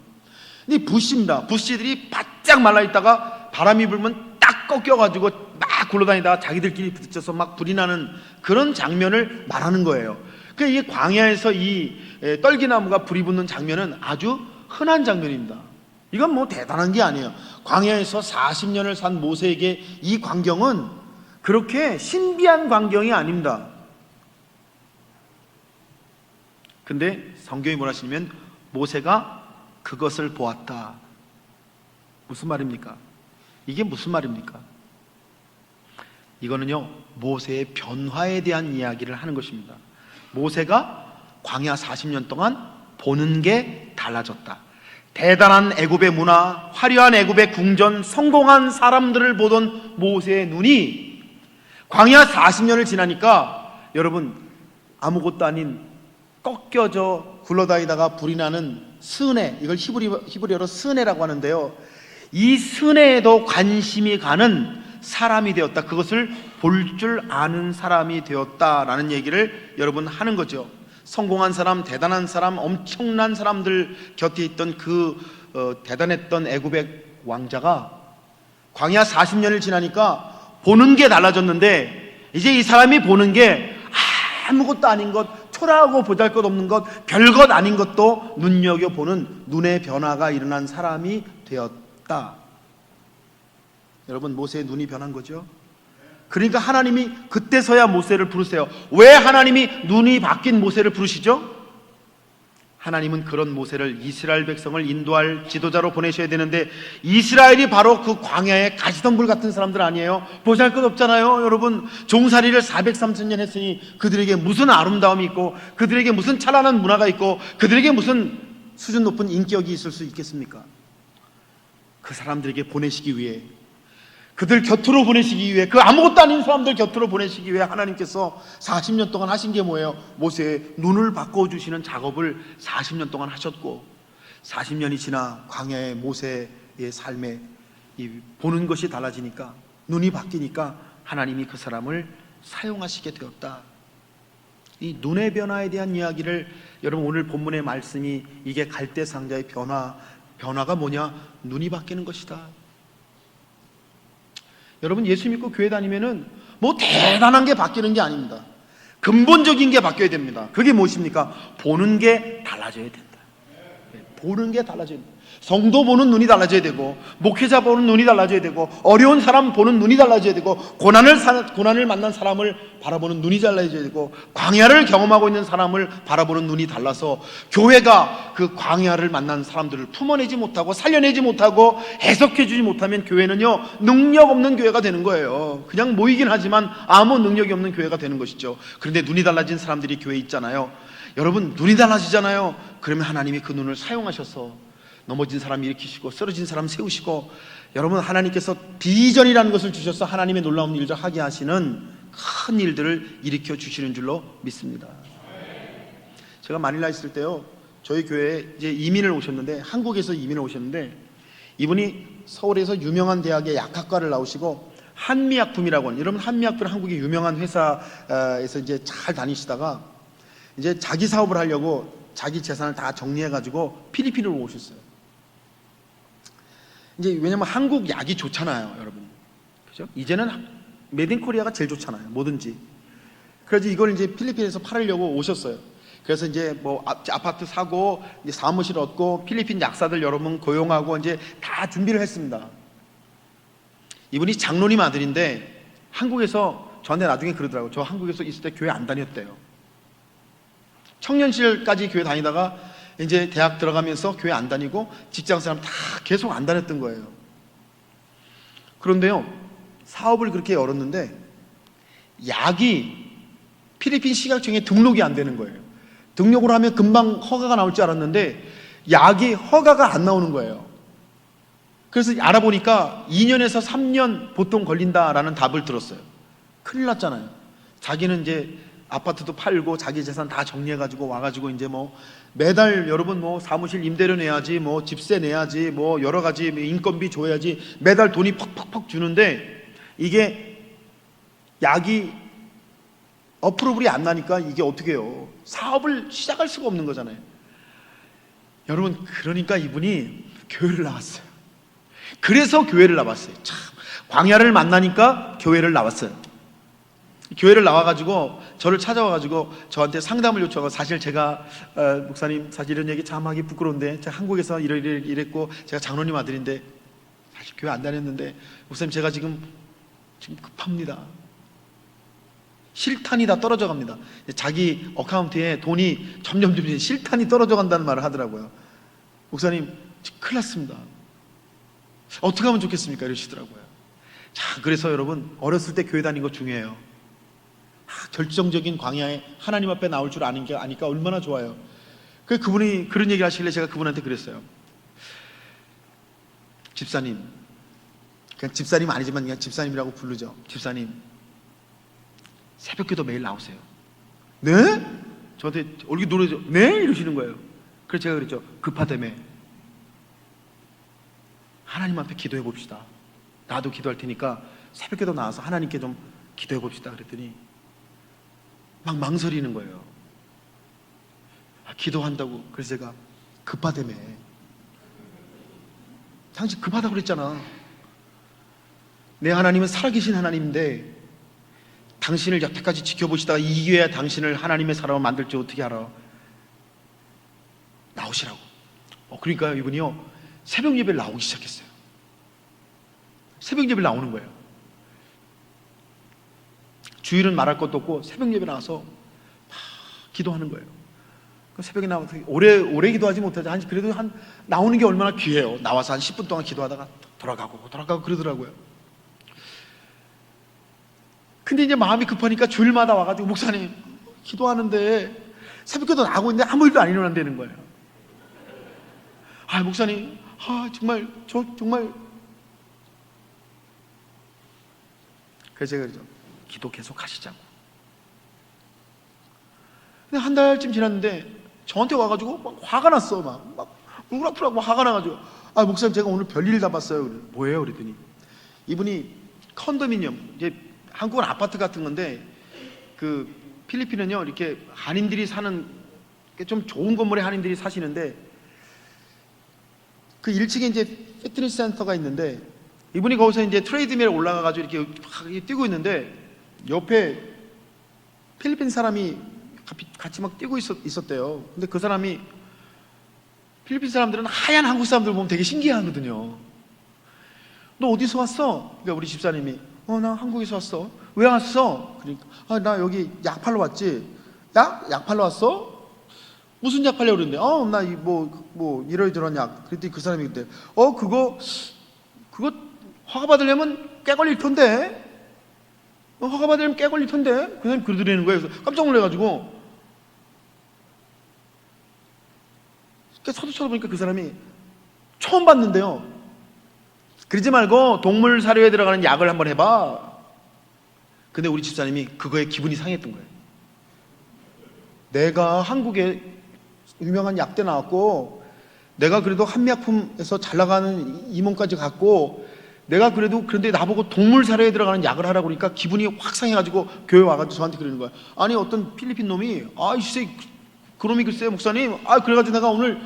Speaker 1: 이 부시입니다. 부시들이 바짝 말라있다가 바람이 불면 딱 꺾여가지고 막 굴러다니다가 자기들끼리 부딪혀서 막 불이 나는 그런 장면을 말하는 거예요. 그러니까 이 광야에서 이 떨기나무가 불이 붙는 장면은 아주 흔한 장면입니다. 이건 뭐 대단한 게 아니에요. 광야에서 40년을 산 모세에게 이 광경은 그렇게 신비한 광경이 아닙니다. 근데 성경이 뭐라 하시냐면 모세가 그것을 보았다. 무슨 말입니까? 이게 무슨 말입니까? 이거는요, 모세의 변화에 대한 이야기를 하는 것입니다. 모세가 광야 40년 동안 보는 게 달라졌다. 대단한 애굽의 문화, 화려한 애굽의 궁전, 성공한 사람들을 보던 모세의 눈이 광야 40년을 지나니까 여러분, 아무것도 아닌 꺾여져 굴러다니다가 불이 나는 스네, 이걸 히브리어로 스네라고 하는데요, 이 스네에도 관심이 가는 사람이 되었다. 그것을 볼 줄 아는 사람이 되었다라는 얘기를 여러분 하는 거죠. 성공한 사람, 대단한 사람, 엄청난 사람들 곁에 있던 대단했던 애굽의 왕자가 광야 40년을 지나니까 보는 게 달라졌는데, 이제 이 사람이 보는 게 아무것도 아닌 것, 초라하고 보잘것없는 것, 별것 아닌 것도 눈여겨보는 눈의 변화가 일어난 사람이 되었다. 여러분, 모세의 눈이 변한 거죠. 그러니까 하나님이 그때서야 모세를 부르세요. 왜 하나님이 눈이 바뀐 모세를 부르시죠? 하나님은 그런 모세를 이스라엘 백성을 인도할 지도자로 보내셔야 되는데, 이스라엘이 바로 그 광야의 가시덤불 같은 사람들 아니에요? 보잘것없잖아요. 여러분, 종살이를 430년 했으니 그들에게 무슨 아름다움이 있고, 그들에게 무슨 찬란한 문화가 있고, 그들에게 무슨 수준 높은 인격이 있을 수 있겠습니까? 그 사람들에게 보내시기 위해, 그들 곁으로 보내시기 위해, 그 아무것도 아닌 사람들 곁으로 보내시기 위해 하나님께서 40년 동안 하신 게 뭐예요? 모세의 눈을 바꿔주시는 작업을 40년 동안 하셨고, 40년이 지나 광야의 모세의 삶에 이 보는 것이 달라지니까, 눈이 바뀌니까 하나님이 그 사람을 사용하시게 되었다. 이 눈의 변화에 대한 이야기를, 여러분 오늘 본문의 말씀이 이게 갈대상자의 변화가 뭐냐? 눈이 바뀌는 것이다. 여러분 예수 믿고 교회 다니면은 뭐 대단한 게 바뀌는 게 아닙니다. 근본적인 게 바뀌어야 됩니다. 그게 무엇입니까? 보는 게 달라져야 된다. 보는 게 달라져야 된다. 성도 보는 눈이 달라져야 되고, 목회자 보는 눈이 달라져야 되고, 어려운 사람 보는 눈이 달라져야 되고, 고난을 만난 사람을 바라보는 눈이 달라져야 되고, 광야를 경험하고 있는 사람을 바라보는 눈이 달라서 교회가 그 광야를 만난 사람들을 품어내지 못하고 살려내지 못하고 해석해주지 못하면 교회는요 능력 없는 교회가 되는 거예요. 그냥 모이긴 하지만 아무 능력이 없는 교회가 되는 것이죠. 그런데 눈이 달라진 사람들이 교회에 있잖아요. 여러분 눈이 달라지잖아요. 그러면 하나님이 그 눈을 사용하셔서 넘어진 사람 일으키시고 쓰러진 사람 세우시고, 여러분 하나님께서 비전이라는 것을 주셔서 하나님의 놀라운 일들 하게 하시는 큰 일들을 일으켜 주시는 줄로 믿습니다. 제가 마닐라에 있을 때요, 저희 교회에 이제 이민을 오셨는데, 한국에서 이민을 오셨는데, 이분이 서울에서 유명한 대학의 약학과를 나오시고 한미약품이라고 하는, 여러분 한미약품은 한국의 유명한 회사에서 이제 잘 다니시다가 이제 자기 사업을 하려고 자기 재산을 다 정리해가지고 필리핀으로 오셨어요. 이제 왜냐면 한국 약이 좋잖아요, 여러분. 그죠? 이제는 메드 인 코리아가 제일 좋잖아요, 뭐든지. 그래서 이걸 이제 필리핀에서 팔으려고 오셨어요. 그래서 이제 뭐 아파트 사고, 이제 사무실 얻고, 필리핀 약사들 여러분 고용하고 이제 다 준비를 했습니다. 이분이 장로님 아들인데 한국에서 저한테 나중에 그러더라고요. 저 한국에서 있을 때 교회 안 다녔대요. 청년 시절까지 교회 다니다가 이제 대학 들어가면서 교회 안 다니고 직장 사람 다 계속 안 다녔던 거예요. 그런데요, 사업을 그렇게 열었는데 약이 필리핀 식약청에 등록이 안 되는 거예요. 등록을 하면 금방 허가가 나올 줄 알았는데 약이 허가가 안 나오는 거예요. 그래서 알아보니까 2년에서 3년 보통 걸린다라는 답을 들었어요. 큰일 났잖아요. 자기는 이제 아파트도 팔고 자기 재산 다 정리해가지고 와가지고 이제 뭐 매달 여러분 뭐 사무실 임대료 내야지, 뭐 집세 내야지, 뭐 여러 가지 인건비 줘야지, 매달 돈이 퍽퍽퍽 주는데 이게 약이 어프로블이 안 나니까 이게 어떻게 해요? 사업을 시작할 수가 없는 거잖아요. 여러분 그러니까 이분이 교회를 나왔어요. 그래서 교회를 나왔어요. 참, 광야를 만나니까 교회를 나왔어요. 교회를 나와가지고 저를 찾아와가지고 저한테 상담을 요청하고, 사실 제가 목사님 사실 이런 얘기 참 하기 부끄러운데 제가 한국에서 이랬고 제가 장로님 아들인데 사실 교회 안 다녔는데 목사님 제가 지금 급합니다. 실탄이 다 떨어져 갑니다. 자기 어카운트에 돈이 점점 실탄이 떨어져 간다는 말을 하더라고요. 목사님 큰일 났습니다. 어떻게 하면 좋겠습니까? 이러시더라고요. 자, 그래서 여러분 어렸을 때 교회 다니는 거 중요해요. 결정적인 광야에 하나님 앞에 나올 줄 아니까 얼마나 좋아요. 그분이 그런 얘기를 하시길래 제가 그분한테 그랬어요. 집사님, 그냥 집사님 아니지만 그냥 집사님이라고 부르죠. 집사님, 새벽기도 매일 나오세요. 네? 저한테 얼굴 노래죠. 네? 이러시는 거예요. 그래서 제가 그랬죠. 급하다며. 하나님 앞에 기도해 봅시다. 나도 기도할 테니까 새벽기도 나와서 하나님께 좀 기도해 봅시다. 그랬더니 막 망설이는 거예요. 기도한다고. 그래서 제가 급하다며. 당신 급하다고 그랬잖아. 내 하나님은 살아계신 하나님인데 당신을 여태까지 지켜보시다가 이겨야 당신을 하나님의 사람을 만들지 어떻게 알아? 나오시라고. 그러니까 이분이요 새벽 예배를 나오기 시작했어요. 새벽 예배를 나오는 거예요. 주일은 말할 것도 없고 새벽 예배 나와서 막 기도하는 거예요. 새벽에 나와서 오래 기도하지 못하지, 그래도 나오는 게 얼마나 귀해요. 나와서 한 10분 동안 기도하다가 돌아가고 그러더라고요. 근데 이제 마음이 급하니까 주일마다 와가지고 목사님 기도하는데 새벽 기도 나가고 있는데 아무 일도 안 일어난다는 거예요. 아, 목사님, 정말 저 정말. 그래서 제가 그러죠. 기도 계속 하시자고. 근데 한 달쯤 지났는데 저한테 와가지고 막 화가 났어. 막 우락부락 화가 나가지고, 아, 목사님, 제가 오늘 별일 다 봤어요. 뭐예요? 그랬더니 이분이 컨도미니엄, 이제 한국은 아파트 같은 건데 그 필리핀은요, 이렇게 한인들이 사는 좀 좋은 건물에 한인들이 사시는데 그 1층에 이제 피트니스 센터가 있는데 이분이 거기서 이제 트레이드밀에 올라가가지고 이렇게 막 뛰고 있는데 옆에 필리핀 사람이 같이 막 뛰고 있었대요. 근데 그 사람이, 필리핀 사람들은 하얀 한국 사람들 보면 되게 신기하거든요. 너 어디서 왔어? 그러니까 우리 집사님이, 나 한국에서 왔어. 왜 왔어? 그러니까, 나 여기 약 팔러 왔지. 약 팔러 왔어? 무슨 약 팔려고 그러는데, 나 이러이러한 약. 그랬더니 그 사람이 그때, 그거 허가 받으려면 꽤 걸릴 텐데. 허가 받으려면 꽤 걸릴 텐데. 그 사람이 그러더라는 거예요. 그래서 깜짝 놀라가지고, 서도 쳐다보니까 그 사람이 처음 봤는데요. 그러지 말고 동물 사료에 들어가는 약을 한번 해봐. 근데 우리 집사님이 그거에 기분이 상했던 거예요. 내가 한국에 유명한 약대 나왔고, 내가 그래도 한미약품에서 잘 나가는 임원까지 갔고, 내가 그런데 나보고 동물 사료에 들어가는 약을 하라고 그러니까 기분이 확 상해가지고 교회 와가지고 저한테 그러는 거야. 아니, 어떤 필리핀 놈이, 그놈이 글쎄요, 목사님, 그래가지고 내가 오늘,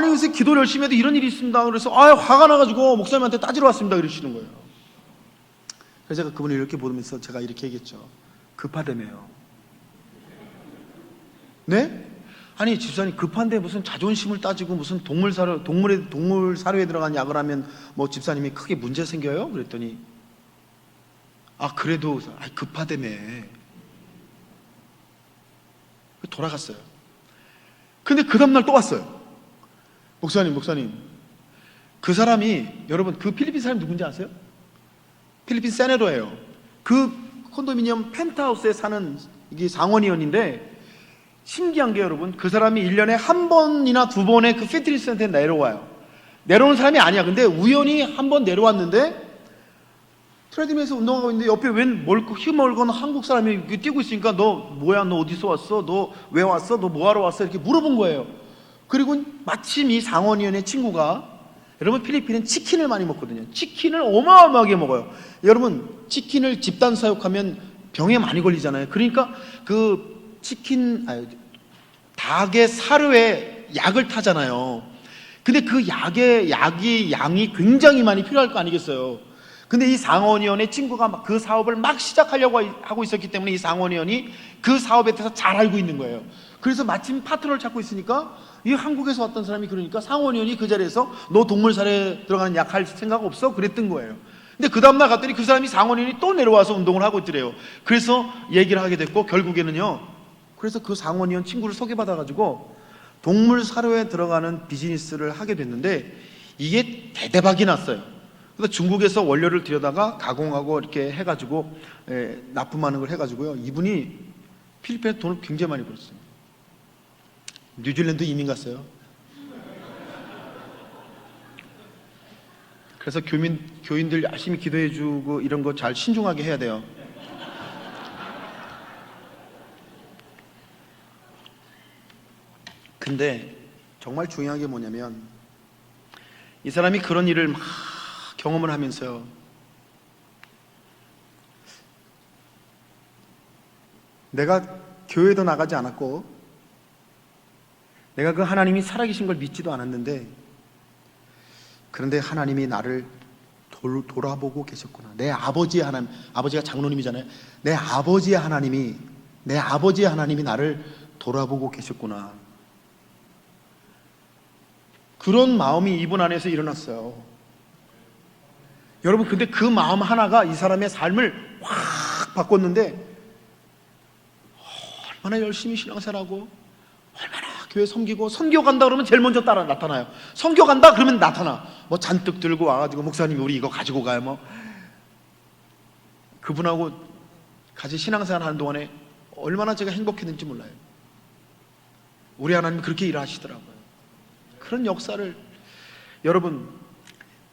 Speaker 1: 요새 기도를 열심히 해도 이런 일이 있습니다. 그래서 화가 나가지고 목사님한테 따지러 왔습니다. 그러시는 거예요. 그래서 제가 그분을 이렇게 보면서 제가 이렇게 얘기했죠. 급하다며요. 네? 아니, 집사님, 급한데 무슨 자존심을 따지고 무슨 동물 사료에 들어간 약을 하면 뭐 집사님이 크게 문제 생겨요? 그랬더니, 그래도 급하다며. 돌아갔어요. 근데 그 다음날 또 왔어요. 목사님, 그 사람이, 여러분, 그 필리핀 사람이 누군지 아세요? 필리핀 세네터예요. 그 콘도미니엄 펜트하우스에 사는 이게 상원의원인데, 신기한 게 여러분, 그 사람이 1년에 한 번이나 두 번의 그 피트니스 센터에 내려와요. 내려오는 사람이 아니야. 근데 우연히 한 번 내려왔는데 트레드밀에서 운동하고 있는데 옆에 웬 멀건 한국 사람이 뛰고 있으니까, 너 뭐야? 너 어디서 왔어? 너 왜 왔어? 너 뭐하러 왔어? 이렇게 물어본 거예요. 그리고 마침 이 상원의원의 친구가, 여러분, 필리핀은 치킨을 많이 먹거든요. 치킨을 어마어마하게 먹어요. 여러분, 치킨을 집단 사육하면 병에 많이 걸리잖아요. 그러니까 그 닭의 사료에 약을 타잖아요. 근데 그 양이 굉장히 많이 필요할 거 아니겠어요. 근데 이 상원의원의 친구가 그 사업을 막 시작하려고 하고 있었기 때문에 이 상원의원이 그 사업에 대해서 잘 알고 있는 거예요. 그래서 마침 파트너를 찾고 있으니까, 이 한국에서 왔던 사람이 그러니까 상원의원이 그 자리에서 너 동물 사료에 들어가는 약 할 생각 없어? 그랬던 거예요. 근데 그 다음날 갔더니 그 사람이 상원의원이 또 내려와서 운동을 하고 있더래요. 그래서 얘기를 하게 됐고, 결국에는요, 그래서 그 상원의원 친구를 소개받아가지고 동물 사료에 들어가는 비즈니스를 하게 됐는데, 이게 대대박이 났어요. 그래서 중국에서 원료를 들여다가 가공하고 이렇게 해가지고 납품하는 걸 해가지고요, 이분이 필리핀에 돈을 굉장히 많이 벌었어요. 뉴질랜드 이민 갔어요. 그래서 교인들 열심히 기도해주고 이런 거 잘 신중하게 해야 돼요. 근데 정말 중요한 게 뭐냐면, 이 사람이 그런 일을 막 경험을 하면서요, 내가 교회도 나가지 않았고, 내가 그 하나님이 살아계신 걸 믿지도 않았는데, 그런데 하나님이 나를 돌아보고 계셨구나. 내 아버지의 하나님, 아버지가 장로님이잖아요. 내 아버지의 하나님이 나를 돌아보고 계셨구나. 그런 마음이 이분 안에서 일어났어요. 여러분, 근데 그 마음 하나가 이 사람의 삶을 확 바꿨는데, 얼마나 열심히 신앙생활하고 얼마나 교회 섬기고, 선교 간다 그러면 제일 먼저 따라 나타나요. 선교 간다 그러면 나타나. 뭐 잔뜩 들고 와가지고, 목사님 우리 이거 가지고 가요. 뭐 그분하고 같이 신앙생활 하는 동안에 얼마나 제가 행복했는지 몰라요. 우리 하나님 그렇게 일하시더라고요. 그런 역사를 여러분,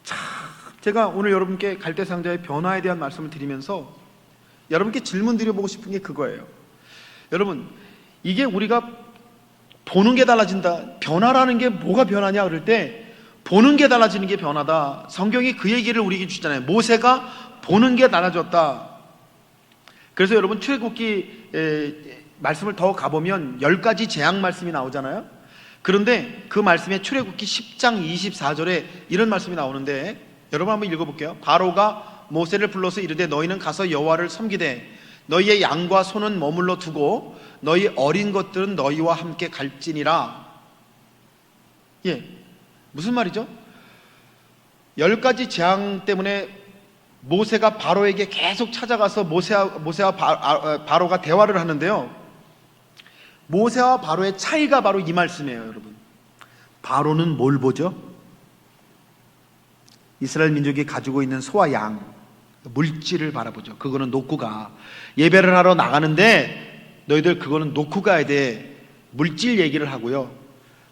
Speaker 1: 참 제가 오늘 여러분께 갈대상자의 변화에 대한 말씀을 드리면서 여러분께 질문 드려보고 싶은 게 그거예요. 여러분, 이게 우리가 보는 게 달라진다, 변화라는 게 뭐가 변하냐 그럴 때 보는 게 달라지는 게 변화다. 성경이 그 얘기를 우리에게 주잖아요. 모세가 보는 게 달라졌다. 그래서 여러분, 출애굽기 말씀을 더 가보면 10가지 재앙 말씀이 나오잖아요. 그런데 그 말씀에 출애굽기 10장 24절에 이런 말씀이 나오는데, 여러분 한번 읽어볼게요. 바로가 모세를 불러서 이르되 너희는 가서 여호와를 섬기되 너희의 양과 소는 머물러 두고 너희 어린 것들은 너희와 함께 갈지니라. 무슨 말이죠? 10가지 재앙 때문에 모세가 바로에게 계속 찾아가서 모세와 바로가 대화를 하는데요, 모세와 바로의 차이가 바로 이 말씀이에요. 여러분, 바로는 뭘 보죠? 이스라엘 민족이 가지고 있는 소와 양, 물질을 바라보죠. 그거는 놓고 가. 예배를 하러 나가는데 너희들 그거는 놓고 가야 돼. 물질 얘기를 하고요.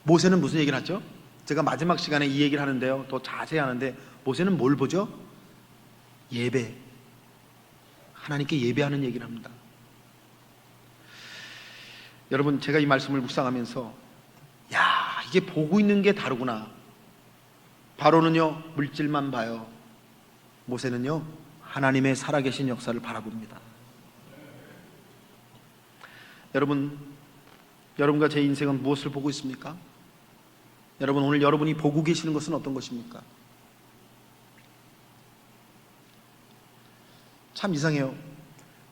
Speaker 1: 모세는 무슨 얘기를 하죠? 제가 마지막 시간에 이 얘기를 하는데요, 더 자세히 하는데, 모세는 뭘 보죠? 예배. 하나님께 예배하는 얘기를 합니다. 여러분, 제가 이 말씀을 묵상하면서 이게 보고 있는 게 다르구나. 바로는요 물질만 봐요. 모세는요 하나님의 살아계신 역사를 바라봅니다. 여러분과 제 인생은 무엇을 보고 있습니까? 여러분, 오늘 여러분이 보고 계시는 것은 어떤 것입니까? 참 이상해요.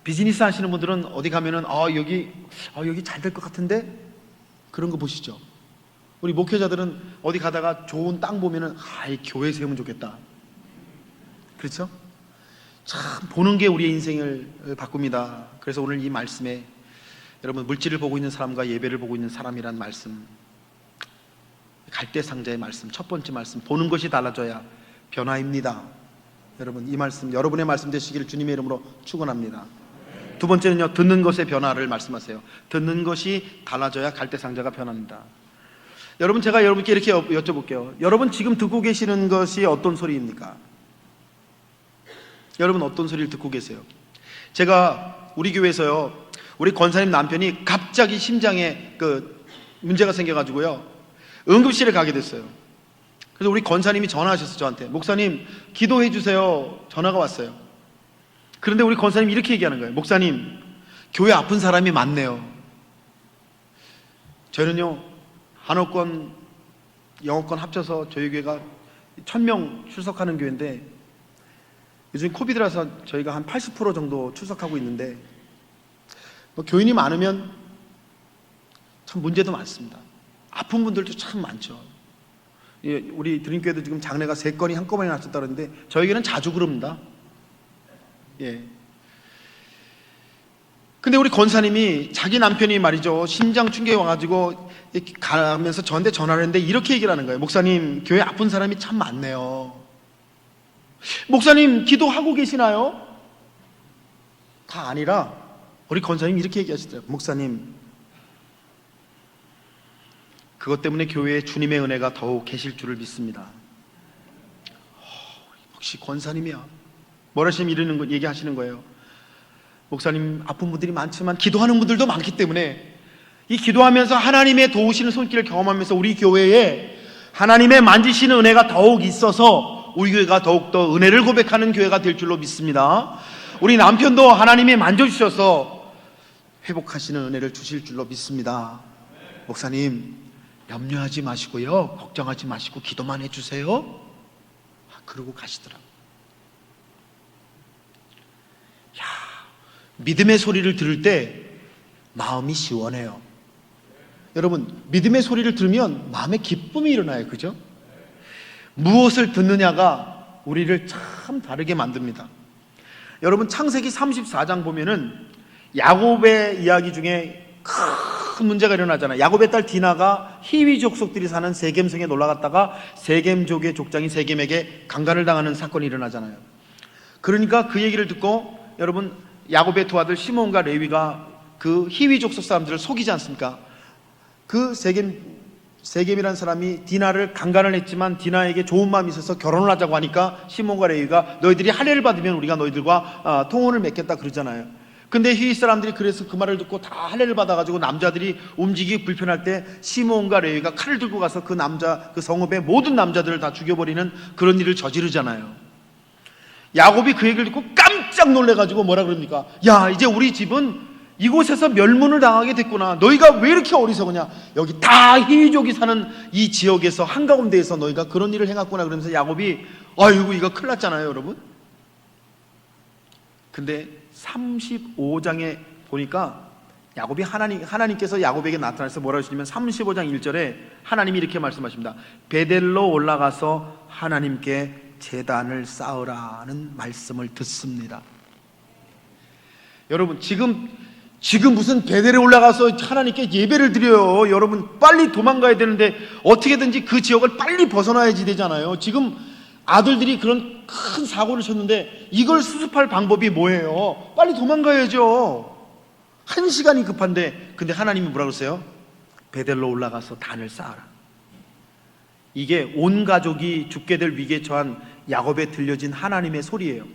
Speaker 1: 비즈니스 하시는 분들은 어디 가면은 여기 잘 될 것 같은데, 그런 거 보시죠. 우리 목회자들은 어디 가다가 좋은 땅 보면은 이 교회 세우면 좋겠다. 그렇죠? 참 보는 게 우리의 인생을 바꿉니다. 그래서 오늘 이 말씀에 여러분, 물질을 보고 있는 사람과 예배를 보고 있는 사람이란 말씀, 갈대상자의 말씀, 첫 번째 말씀, 보는 것이 달라져야 변화입니다. 여러분, 이 말씀 여러분의 말씀 되시기를 주님의 이름으로 축원합니다. 두 번째는요, 듣는 것의 변화를 말씀하세요. 듣는 것이 달라져야 갈대상자가 변합니다. 여러분, 제가 여러분께 이렇게 여쭤볼게요. 여러분, 지금 듣고 계시는 것이 어떤 소리입니까? 여러분, 어떤 소리를 듣고 계세요? 제가 우리 교회에서요, 우리 권사님 남편이 갑자기 심장에 문제가 생겨가지고요, 응급실에 가게 됐어요. 그래서 우리 권사님이 전화하셨어요, 저한테. 목사님, 기도해 주세요. 전화가 왔어요. 그런데 우리 권사님이 이렇게 얘기하는 거예요. 목사님, 교회 아픈 사람이 많네요. 저희는요, 한옥권, 영어권 합쳐서 저희 교회가 1000명 출석하는 교회인데, 요즘 코비드라서 저희가 한 80% 정도 출석하고 있는데, 교인이 많으면 참 문제도 많습니다. 아픈 분들도 참 많죠. 우리 드림교회도 지금 장례가 3건이 한꺼번에 났었다 그러는데, 저에게는 자주 그럽니다. 근데 우리 권사님이 자기 남편이 말이죠, 심장 충격이 와가지고 가면서 저한테 전화를 했는데 이렇게 얘기를 하는 거예요. 목사님, 교회 아픈 사람이 참 많네요. 목사님, 기도하고 계시나요? 다 아니라 우리 권사님이 이렇게 얘기하시더라고요. 목사님, 그것 때문에 교회에 주님의 은혜가 더욱 계실 줄을 믿습니다. 역시 권사님이야. 뭐라시면 이러는 얘기하시는 거예요. 목사님, 아픈 분들이 많지만 기도하는 분들도 많기 때문에 이 기도하면서 하나님의 도우시는 손길을 경험하면서 우리 교회에 하나님의 만지시는 은혜가 더욱 있어서 우리 교회가 더욱더 은혜를 고백하는 교회가 될 줄로 믿습니다. 우리 남편도 하나님이 만져주셔서 회복하시는 은혜를 주실 줄로 믿습니다. 목사님, 염려하지 마시고요, 걱정하지 마시고 기도만 해주세요. 그러고 가시더라고요. 믿음의 소리를 들을 때 마음이 시원해요. 여러분, 믿음의 소리를 들으면 마음에 기쁨이 일어나요. 그죠? 무엇을 듣느냐가 우리를 참 다르게 만듭니다. 여러분, 창세기 34장 보면은 야곱의 이야기 중에 큰 문제가 일어나잖아요. 야곱의 딸 디나가 히위 족속들이 사는 세겜성에 놀러갔다가 세겜족의 족장인 세겜에게 강간을 당하는 사건이 일어나잖아요. 그러니까 그 얘기를 듣고 여러분, 야곱의 두 아들 시몬과 레위가 그 히위 족속 사람들을 속이지 않습니까? 그 세겜 세겜이라는 사람이 디나를 강간을 했지만 디나에게 좋은 마음이 있어서 결혼을 하자고 하니까 시몬과 레위가 너희들이 할례를 받으면 우리가 너희들과 통혼을 맺겠다 그러잖아요. 근데 히윗 사람들이 그래서 그 말을 듣고 다 할례를 받아가지고 남자들이 움직이기 불편할 때 시몬과 레위가 칼을 들고 가서 그 남자, 그 성읍의 모든 남자들을 다 죽여버리는 그런 일을 저지르잖아요. 야곱이 그 얘기를 듣고 깜짝 놀래가지고 뭐라 그럽니까? 야, 이제 우리 집은 이곳에서 멸문을 당하게 됐구나. 너희가 왜 이렇게 어리석으냐? 여기 다 히위족이 사는 이 지역에서 한가운데에서 너희가 그런 일을 행했구나. 그러면서 야곱이 아이고 이거 큰일 났잖아요, 여러분. 근데 35장에 보니까 야곱이 하나님께서 야곱에게 나타나서 뭐라고 하시냐면 35장 1절에 하나님이 이렇게 말씀하십니다. 베델로 올라가서 하나님께 제단을 쌓으라는 말씀을 듣습니다. 여러분 지금 무슨 베델에 올라가서 하나님께 예배를 드려요. 여러분 빨리 도망가야 되는데 어떻게든지 그 지역을 빨리 벗어나야지 되잖아요. 지금 아들들이 그런 큰 사고를 쳤는데 이걸 수습할 방법이 뭐예요? 빨리 도망가야죠. 1시간이 급한데 근데 하나님이 뭐라고 그러세요? 베델로 올라가서 단을 쌓아라. 이게 온 가족이 죽게 될 위기에 처한 야곱에 들려진 하나님의 소리예요.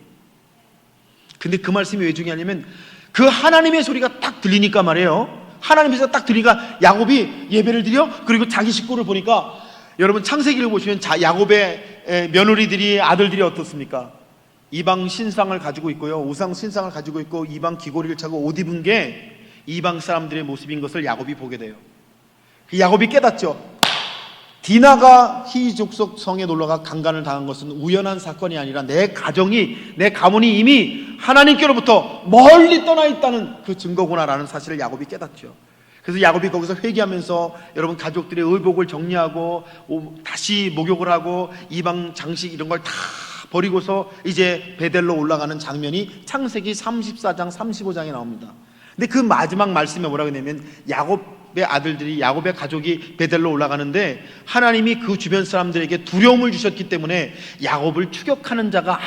Speaker 1: 근데 그 말씀이 왜 중요하냐면 그 하나님의 소리가 딱 들리니까 말이에요. 하나님께서 딱 들리니까 야곱이 예배를 드려. 그리고 자기 식구를 보니까 여러분 창세기를 보시면 야곱의 며느리들이 아들들이 어떻습니까? 이방 신상을 가지고 있고요, 우상 신상을 가지고 있고 이방 귀고리를 차고 옷 입은 게 이방 사람들의 모습인 것을 야곱이 보게 돼요. 야곱이 깨닫죠. 디나가 히족속 성에 놀러가 강간을 당한 것은 우연한 사건이 아니라 내 가문이 이미 하나님께로부터 멀리 떠나 있다는 그 증거구나라는 사실을 야곱이 깨닫죠. 그래서 야곱이 거기서 회개하면서 여러분 가족들의 의복을 정리하고 다시 목욕을 하고 이방 장식 이런 걸 다 버리고서 이제 베델로 올라가는 장면이 창세기 34장 35장에 나옵니다. 근데 그 마지막 말씀에 뭐라고 했냐면 야곱의 아들들이 야곱의 가족이 베델로 올라가는데 하나님이 그 주변 사람들에게 두려움을 주셨기 때문에 야곱을 추격하는 자가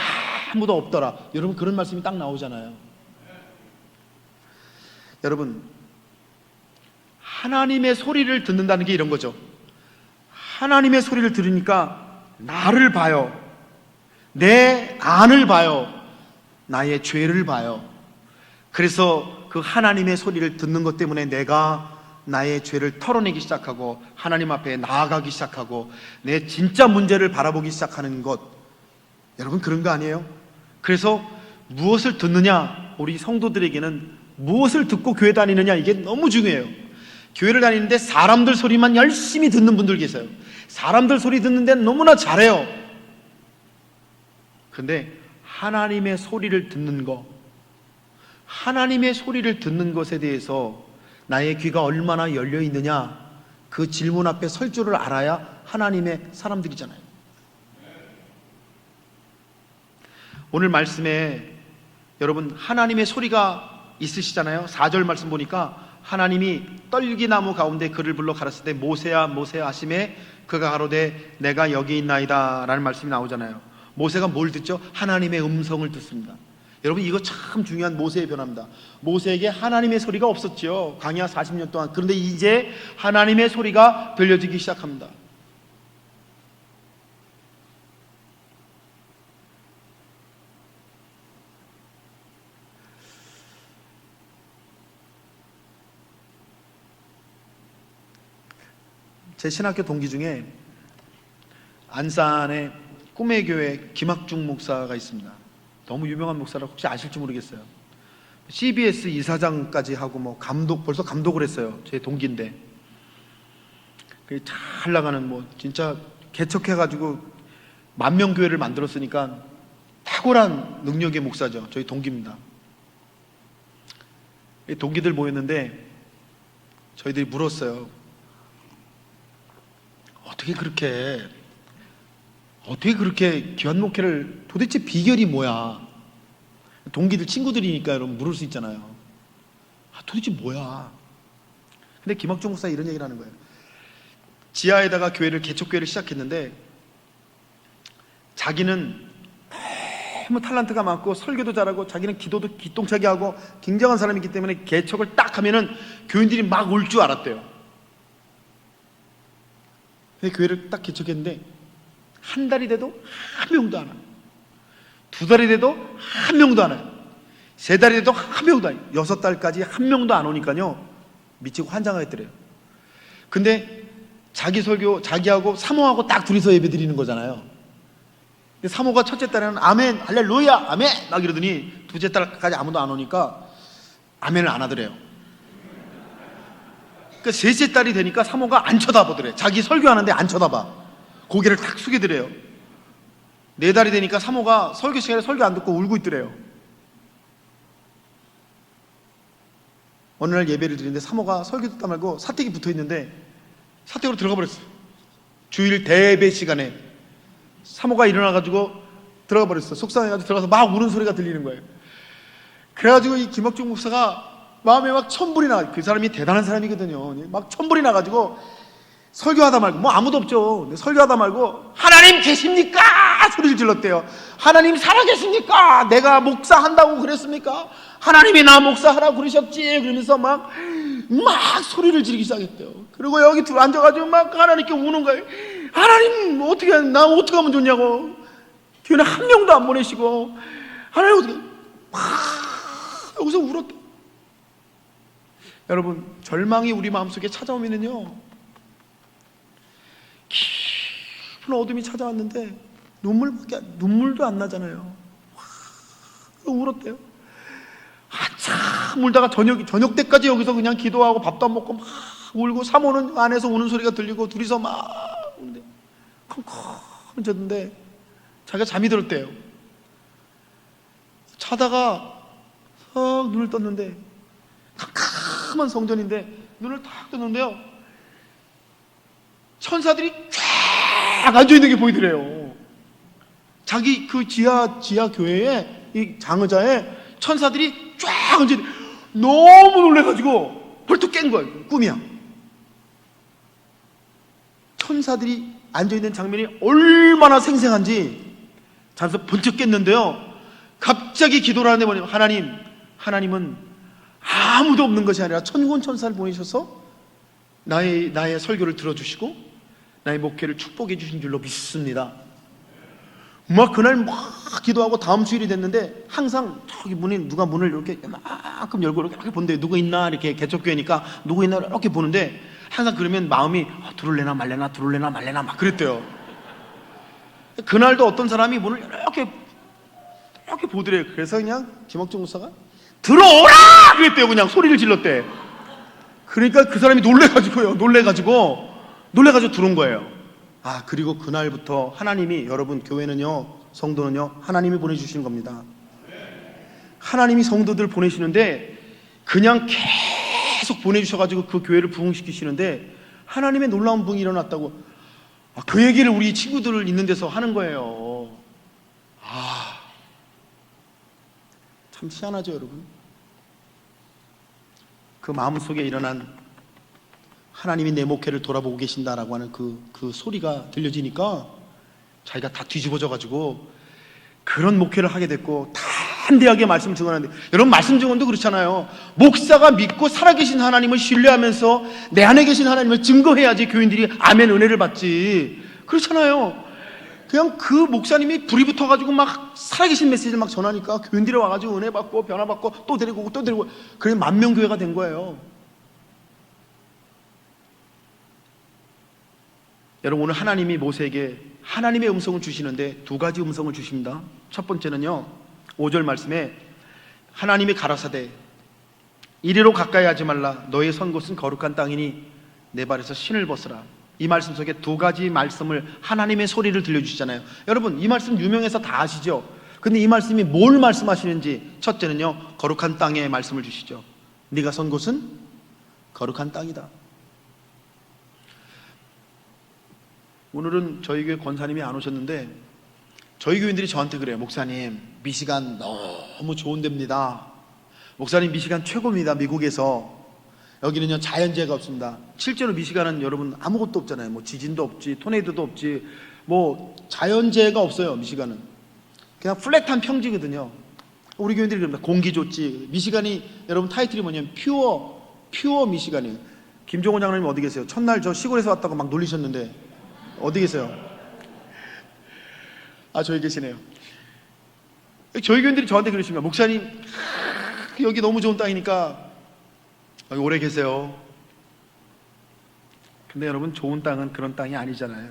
Speaker 1: 아무도 없더라. 여러분 그런 말씀이 딱 나오잖아요. 여러분 하나님의 소리를 듣는다는 게 이런 거죠. 하나님의 소리를 들으니까 나를 봐요. 내 안을 봐요. 나의 죄를 봐요. 그래서 그 하나님의 소리를 듣는 것 때문에 내가 나의 죄를 털어내기 시작하고 하나님 앞에 나아가기 시작하고 내 진짜 문제를 바라보기 시작하는 것. 여러분 그런 거 아니에요? 그래서 무엇을 듣느냐, 우리 성도들에게는 무엇을 듣고 교회 다니느냐, 이게 너무 중요해요. 교회를 다니는데 사람들 소리만 열심히 듣는 분들 계세요. 사람들 소리 듣는데 너무나 잘해요. 근데 하나님의 소리를 듣는 거, 하나님의 소리를 듣는 것에 대해서 나의 귀가 얼마나 열려 있느냐, 그 질문 앞에 설 줄을 알아야 하나님의 사람들이잖아요. 오늘 말씀에 여러분 하나님의 소리가 있으시잖아요. 4절 말씀 보니까 하나님이 떨기나무 가운데 그를 불러 가라사대 때 모세야 모세야 하심에 그가 가로되 내가 여기 있나이다 라는 말씀이 나오잖아요. 모세가 뭘 듣죠? 하나님의 음성을 듣습니다. 여러분 이거 참 중요한 모세의 변화입니다. 모세에게 하나님의 소리가 없었죠. 광야 40년 동안. 그런데 이제 하나님의 소리가 들려지기 시작합니다. 제 신학교 동기 중에 안산에 꿈의 교회 김학중 목사가 있습니다. 너무 유명한 목사라 혹시 아실지 모르겠어요. CBS 이사장까지 하고 뭐 벌써 감독을 했어요. 제 동기인데 잘 나가는 진짜 개척해가지고 만명교회를 만들었으니까 탁월한 능력의 목사죠. 저희 동기입니다. 동기들 모였는데 저희들이 물었어요. 어떻게 그렇게 귀한 목회를, 도대체 비결이 뭐야? 동기들 친구들이니까 여러분 물을 수 있잖아요. 도대체 뭐야? 근데 김학종 목사 이런 얘기를 하는 거예요. 지하에다가 개척교회를 시작했는데 자기는 너무 탤런트가 많고 설교도 잘하고 자기는 기도도 기똥차게 하고 굉장한 사람이기 때문에 개척을 딱 하면은 교인들이 막 올 줄 알았대요. 근데 교회를 딱 개척했는데 한 달이 돼도 한 명도 안 와요. 두 달이 돼도 한 명도 안 와요. 세 달이 돼도 한 명도 안 와요. 6달까지 한 명도 안 오니까요 미치고 환장하겠더래요. 근데 자기 설교, 자기하고 사모하고 딱 둘이서 예배 드리는 거잖아요. 사모가 첫째 딸에는 아멘, 할렐루야, 아멘 막 이러더니 둘째 딸까지 아무도 안 오니까 아멘을 안 하더래요. 그러니까 셋째 딸이 되니까 사모가 안 쳐다보더래. 자기 설교하는데 안 쳐다봐. 고개를 탁 숙이더래요. 네 달이 되니까 사모가 설교 시간에 설교 안 듣고 울고 있더래요. 어느 날 예배를 드리는데 사모가 설교 듣다 말고 사택이 붙어 있는데 사택으로 들어가 버렸어요. 주일 대배 시간에 사모가 일어나가지고 들어가 버렸어. 속상해가지고 들어가서 막 우는 소리가 들리는 거예요. 그래가지고 이 김학중 목사가 마음에 막 천불이 나. 그 사람이 대단한 사람이거든요. 막 천불이 나가지고 설교하다 말고, 뭐 아무도 없죠. 근데 설교하다 말고 하나님 계십니까? 소리를 질렀대요. 하나님 살아계십니까? 내가 목사한다고 그랬습니까? 하나님이 나 목사하라고 그러셨지. 그러면서 막 소리를 지르기 시작했대요. 그리고 여기 앉아가지고 막 하나님께 우는 거예요. 하나님 나 어떻게 하면 좋냐고. 교회는 한 명도 안 보내시고 하나님 어떻게 막 여기서 울었대. 여러분, 절망이 우리 마음속에 찾아오면은요 깊은 어둠이 찾아왔는데 눈물도 안 나잖아요. 울었대요. 한참 울다가 저녁 때까지 여기서 그냥 기도하고 밥도 안 먹고 막 울고, 사모는 안에서 우는 소리가 들리고 둘이서 막 우는데 컴컴 잤는데 자기가 잠이 들었대요. 자다가 석 눈을 떴는데 캄캄한 성전인데 눈을 탁 떴는데요 천사들이 쫙 앉아있는 게 보이더래요. 자기 그 지하 교회에 이 장의자에 천사들이 쫙 앉아있는, 너무 놀래가지고 벌떡 깬 거예요. 꿈이야. 천사들이 앉아있는 장면이 얼마나 생생한지 잠에서 번쩍 깼는데요 갑자기 기도를 하는데 뭐냐면 하나님은 아무도 없는 것이 아니라 천군 천사를 보내셔서 나의 설교를 들어주시고 나의 목회를 축복해 주신 줄로 믿습니다. 막 그날 막 기도하고 다음 주일이 됐는데 항상 저기 누가 문을 이렇게 이만큼 열고 이렇게 보는데 누구 있나, 이렇게 개척교회니까 누구 있나 이렇게 보는데 항상 그러면 마음이 들을래나 말래나 막 그랬대요. 그날도 어떤 사람이 문을 이렇게 보더래요. 그래서 그냥 김학중 목사가 들어오라! 그랬대요. 그냥 소리를 질렀대. 그러니까 그 사람이 놀래가지고 들어온 거예요. 그리고 그날부터 하나님이, 여러분 교회는요, 성도는요, 하나님이 보내주시는 겁니다. 하나님이 성도들 보내시는데 그냥 계속 보내주셔가지고 그 교회를 부흥시키시는데 하나님의 놀라운 부흥이 일어났다고 그 얘기를 우리 친구들 있는 데서 하는 거예요. 참 희한하죠, 여러분. 그 마음속에 일어난 하나님이 내 목회를 돌아보고 계신다라고 하는 그 소리가 들려지니까 자기가 다 뒤집어져가지고 그런 목회를 하게 됐고 담대하게 말씀 증언하는데, 여러분 말씀 증언도 그렇잖아요. 목사가 믿고 살아계신 하나님을 신뢰하면서 내 안에 계신 하나님을 증거해야지 교인들이 아멘 은혜를 받지. 그렇잖아요. 그냥 그 목사님이 불이 붙어가지고 막 살아계신 메시지를 막 전하니까 교인들이 와가지고 은혜 받고 변화 받고 또 데리고 오고 또 데리고 오고, 그래 만명교회가 된 거예요. 여러분, 오늘 하나님이 모세에게 하나님의 음성을 주시는데 두 가지 음성을 주십니다. 첫 번째는요, 5절 말씀에 하나님이 가라사대 이리로 가까이 하지 말라, 너의 선 곳은 거룩한 땅이니 내 발에서 신을 벗으라. 이 말씀 속에 두 가지 말씀을, 하나님의 소리를 들려주시잖아요. 여러분 이 말씀 유명해서 다 아시죠? 근데 이 말씀이 뭘 말씀하시는지, 첫째는요, 거룩한 땅의 말씀을 주시죠. 네가 선 곳은 거룩한 땅이다. 오늘은 저희 교회 권사님이 안 오셨는데 저희 교인들이 저한테 그래요. 목사님, 미시간 너무 좋은 데입니다. 목사님, 미시간 최고입니다. 미국에서. 여기는요 자연재해가 없습니다. 실제로 미시간은 여러분 아무것도 없잖아요. 뭐 지진도 없지, 토네이도도 없지, 뭐 자연재해가 없어요. 미시간은 그냥 플랫한 평지거든요. 우리 교인들이 그럽니다. 공기 좋지. 미시간이 여러분 타이틀이 뭐냐면 퓨어 미시간이에요. 김종호 장로님 어디 계세요? 첫날 저 시골에서 왔다고 막 놀리셨는데 어디 계세요? 아, 저기 계시네요. 저희 교인들이 저한테 그러십니다. 목사님, 여기 너무 좋은 땅이니까 여기 오래 계세요. 근데 여러분, 좋은 땅은 그런 땅이 아니잖아요.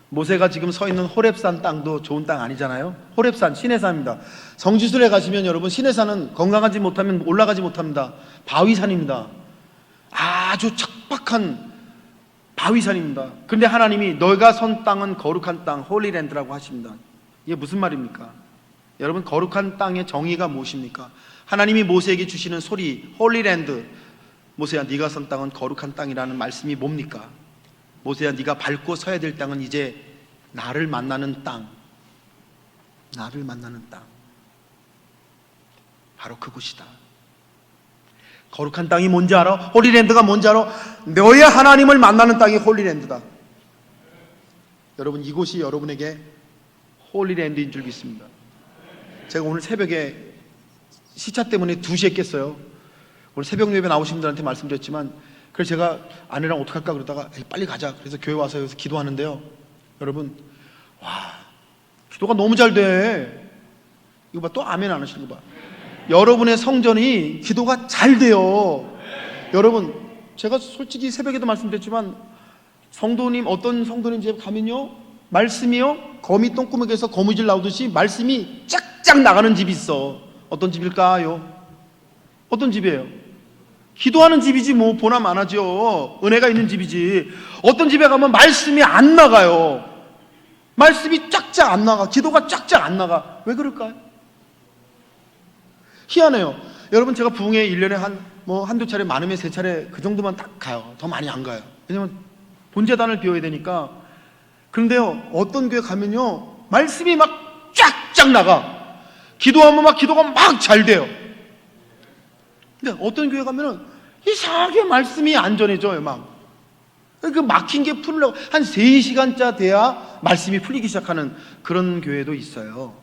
Speaker 1: 모세가 지금 서 있는 호렙산 땅도 좋은 땅 아니잖아요. 호렙산, 시내산입니다. 성지순례 가시면 여러분, 시내산은 건강하지 못하면 올라가지 못합니다. 바위산입니다. 아주 척박한 바위산입니다. 그런데 하나님이 너희가 선 땅은 거룩한 땅, 홀리랜드라고 하십니다. 이게 무슨 말입니까? 여러분, 거룩한 땅의 정의가 무엇입니까? 하나님이 모세에게 주시는 소리, 홀리랜드, 모세야 네가 선 땅은 거룩한 땅이라는 말씀이 뭡니까? 모세야 네가 밟고 서야 될 땅은 이제 나를 만나는 땅, 나를 만나는 땅, 바로 그곳이다. 거룩한 땅이 뭔지 알아? 홀리랜드가 뭔지 알아? 너의 하나님을 만나는 땅이 홀리랜드다. 여러분, 이곳이 여러분에게 홀리랜드인 줄 믿습니다. 제가 오늘 새벽에 시차 때문에 2시에 깼어요. 오늘 새벽 예배 나오신 분들한테 말씀드렸지만, 그래서 제가 아내랑 어떡할까 그러다가 빨리 가자. 그래서 교회 와서 여기서 기도하는데요. 여러분, 와, 기도가 너무 잘 돼. 이거 봐, 또 아멘 안 하시는 거 봐. 여러분의 성전이 기도가 잘 돼요. 여러분, 제가 솔직히 새벽에도 말씀드렸지만, 성도님, 어떤 성도님 집에 가면요, 말씀이요, 거미 똥구멍에서 거무줄 나오듯이 말씀이 쫙쫙 나가는 집이 있어. 어떤 집일까요? 어떤 집이에요? 기도하는 집이지 뭐 보나 마나죠. 은혜가 있는 집이지. 어떤 집에 가면 말씀이 안 나가요. 말씀이 쫙쫙 안 나가. 기도가 쫙쫙 안 나가. 왜 그럴까요? 희한해요. 여러분, 제가 부흥회 1년에 한두 차례, 많으면 3차례 그 정도만 딱 가요. 더 많이 안 가요. 왜냐면 본재단을 비워야 되니까. 그런데요, 어떤 교회 가면요, 말씀이 막 쫙쫙 나가. 기도하면 막 기도가 막 잘 돼요. 근데 어떤 교회 가면은 이상하게 말씀이 안 전해져요. 막 그 막힌 게 풀려고 한 3시간짜 돼야 말씀이 풀리기 시작하는 그런 교회도 있어요.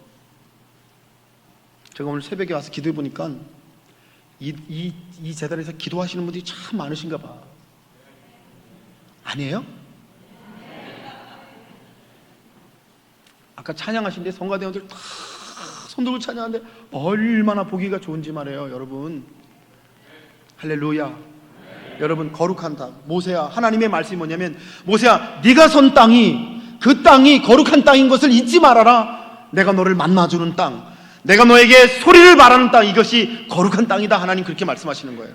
Speaker 1: 제가 오늘 새벽에 와서 기도해 보니까 이 재단에서 기도하시는 분들이 참 많으신가 봐. 아니에요? 아까 찬양하신데 성가대원들 다 손 들고 찬양하는데 얼마나 보기가 좋은지 말이에요. 여러분, 할렐루야. 여러분, 거룩한 땅, 모세야, 하나님의 말씀이 뭐냐면, 모세야, 네가 선 땅이, 그 땅이 거룩한 땅인 것을 잊지 말아라. 내가 너를 만나주는 땅, 내가 너에게 소리를 말하는 땅, 이것이 거룩한 땅이다. 하나님 그렇게 말씀하시는 거예요.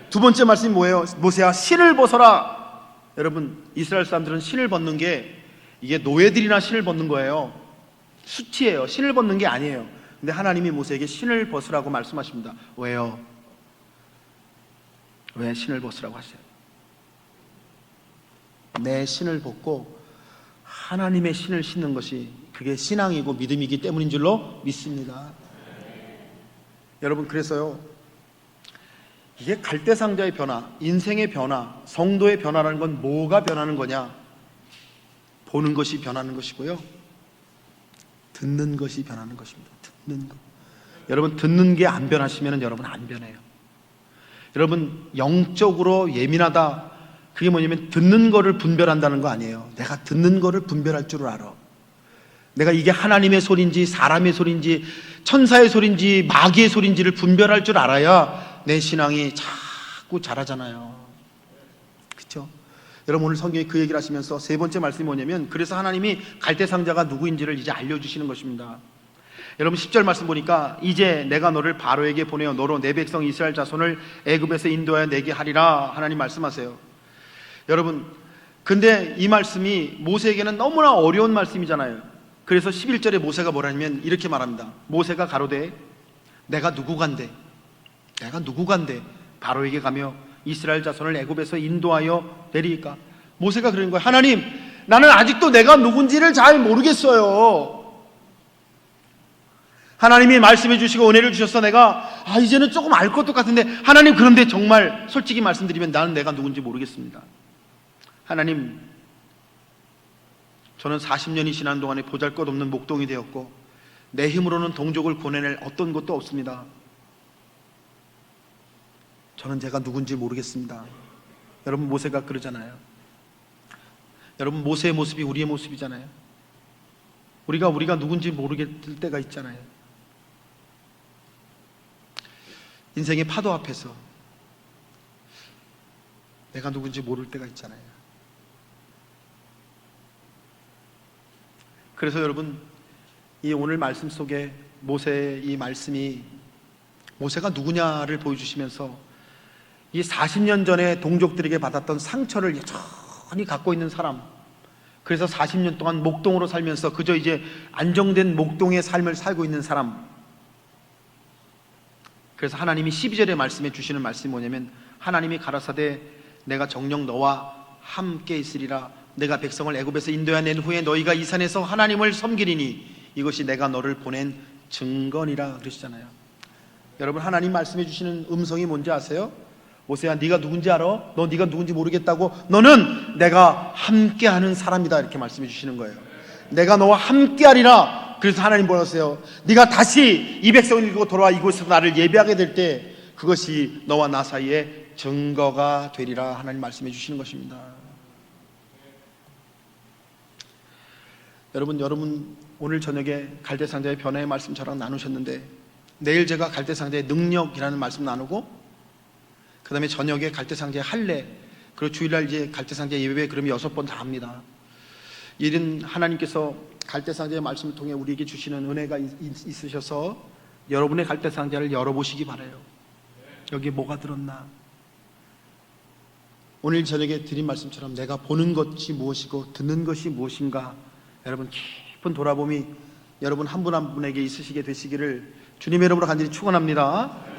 Speaker 1: 두 번째 말씀이 뭐예요? 모세야, 신을 벗어라. 여러분, 이스라엘 사람들은 신을 벗는 게, 이게 노예들이나 신을 벗는 거예요. 수치예요. 신을 벗는 게 아니에요. 근데 하나님이 모세에게 신을 벗으라고 말씀하십니다. 왜요? 왜 신을 벗으라고 하세요? 내 신을 벗고 하나님의 신을 신는 것이, 그게 신앙이고 믿음이기 때문인 줄로 믿습니다. 여러분, 그래서요, 이게 갈대상자의 변화, 인생의 변화, 성도의 변화라는 건 뭐가 변하는 거냐? 보는 것이 변하는 것이고요, 듣는 것이 변하는 것입니다. 듣는 것. 여러분, 듣는 게 안 변하시면 여러분 안 변해요. 여러분, 영적으로 예민하다, 그게 뭐냐면 듣는 거를 분별한다는 거 아니에요. 내가 듣는 거를 분별할 줄을 알아. 내가 이게 하나님의 소리인지 사람의 소리인지 천사의 소리인지 마귀의 소리인지를 분별할 줄 알아야 내 신앙이 자꾸 자라잖아요. 그렇죠? 여러분, 오늘 성경에 그 얘기를 하시면서 세 번째 말씀이 뭐냐면, 그래서 하나님이 갈대상자가 누구인지를 이제 알려주시는 것입니다. 여러분, 10절 말씀 보니까, 이제 내가 너를 바로에게 보내어 너로 내 백성 이스라엘 자손을 애굽에서 인도하여 내게 하리라. 하나님 말씀하세요. 여러분, 근데 이 말씀이 모세에게는 너무나 어려운 말씀이잖아요. 그래서 11절에 모세가 뭐라냐면 이렇게 말합니다. 모세가 가로되 내가 누구간데 바로에게 가며 이스라엘 자손을 애굽에서 인도하여 내리까. 모세가 그러는 거예요. 하나님, 나는 아직도 내가 누군지를 잘 모르겠어요. 하나님이 말씀해 주시고 은혜를 주셔서 내가 이제는 조금 알 것도 같은데, 하나님, 그런데 정말 솔직히 말씀드리면 나는 내가 누군지 모르겠습니다. 하나님, 저는 40년이 지난 동안에 보잘것없는 목동이 되었고 내 힘으로는 동족을 구원해낼 어떤 것도 없습니다. 저는 제가 누군지 모르겠습니다. 여러분, 모세가 그러잖아요. 여러분, 모세의 모습이 우리의 모습이잖아요. 우리가 누군지 모르겠을 때가 있잖아요. 인생의 파도 앞에서 내가 누군지 모를 때가 있잖아요. 그래서 여러분, 이 오늘 말씀 속에 모세의 이 말씀이 모세가 누구냐를 보여주시면서 이 40년 전에 동족들에게 받았던 상처를 여전히 갖고 있는 사람, 그래서 40년 동안 목동으로 살면서 그저 이제 안정된 목동의 삶을 살고 있는 사람, 그래서 하나님이 12절에 말씀해 주시는 말씀이 뭐냐면, 하나님이 가라사대 내가 정녕 너와 함께 있으리라. 내가 백성을 애굽에서 인도해낸 후에 너희가 이 산에서 하나님을 섬기리니 이것이 내가 너를 보낸 증거니라 그러시잖아요. 여러분, 하나님 말씀해 주시는 음성이 뭔지 아세요? 모세야, 네가 누군지 알아? 너 네가 누군지 모르겠다고? 너는 내가 함께하는 사람이다, 이렇게 말씀해 주시는 거예요. 내가 너와 함께하리라. 그래서 하나님 보셨어요. 네가 다시 이 백성을 이끌고 돌아와 이곳에서 나를 예배하게 될 때 그것이 너와 나 사이에 증거가 되리라, 하나님 말씀해 주시는 것입니다. 여러분 오늘 저녁에 갈대상자의 변화의 말씀 저랑 나누셨는데, 내일 제가 갈대상자의 능력이라는 말씀 나누고, 그 다음에 저녁에 갈대상자의 할례, 그리고 주일날 이제 갈대상자 예배, 그러면 6번 다 합니다. 이런 하나님께서 갈대상자의 말씀을 통해 우리에게 주시는 은혜가 있으셔서 여러분의 갈대상자를 열어보시기 바라요. 여기에 뭐가 들었나? 오늘 저녁에 드린 말씀처럼 내가 보는 것이 무엇이고 듣는 것이 무엇인가, 여러분 깊은 돌아봄이 여러분 한 분 한 분에게 있으시게 되시기를 주님의 이름으로 간절히 축원합니다.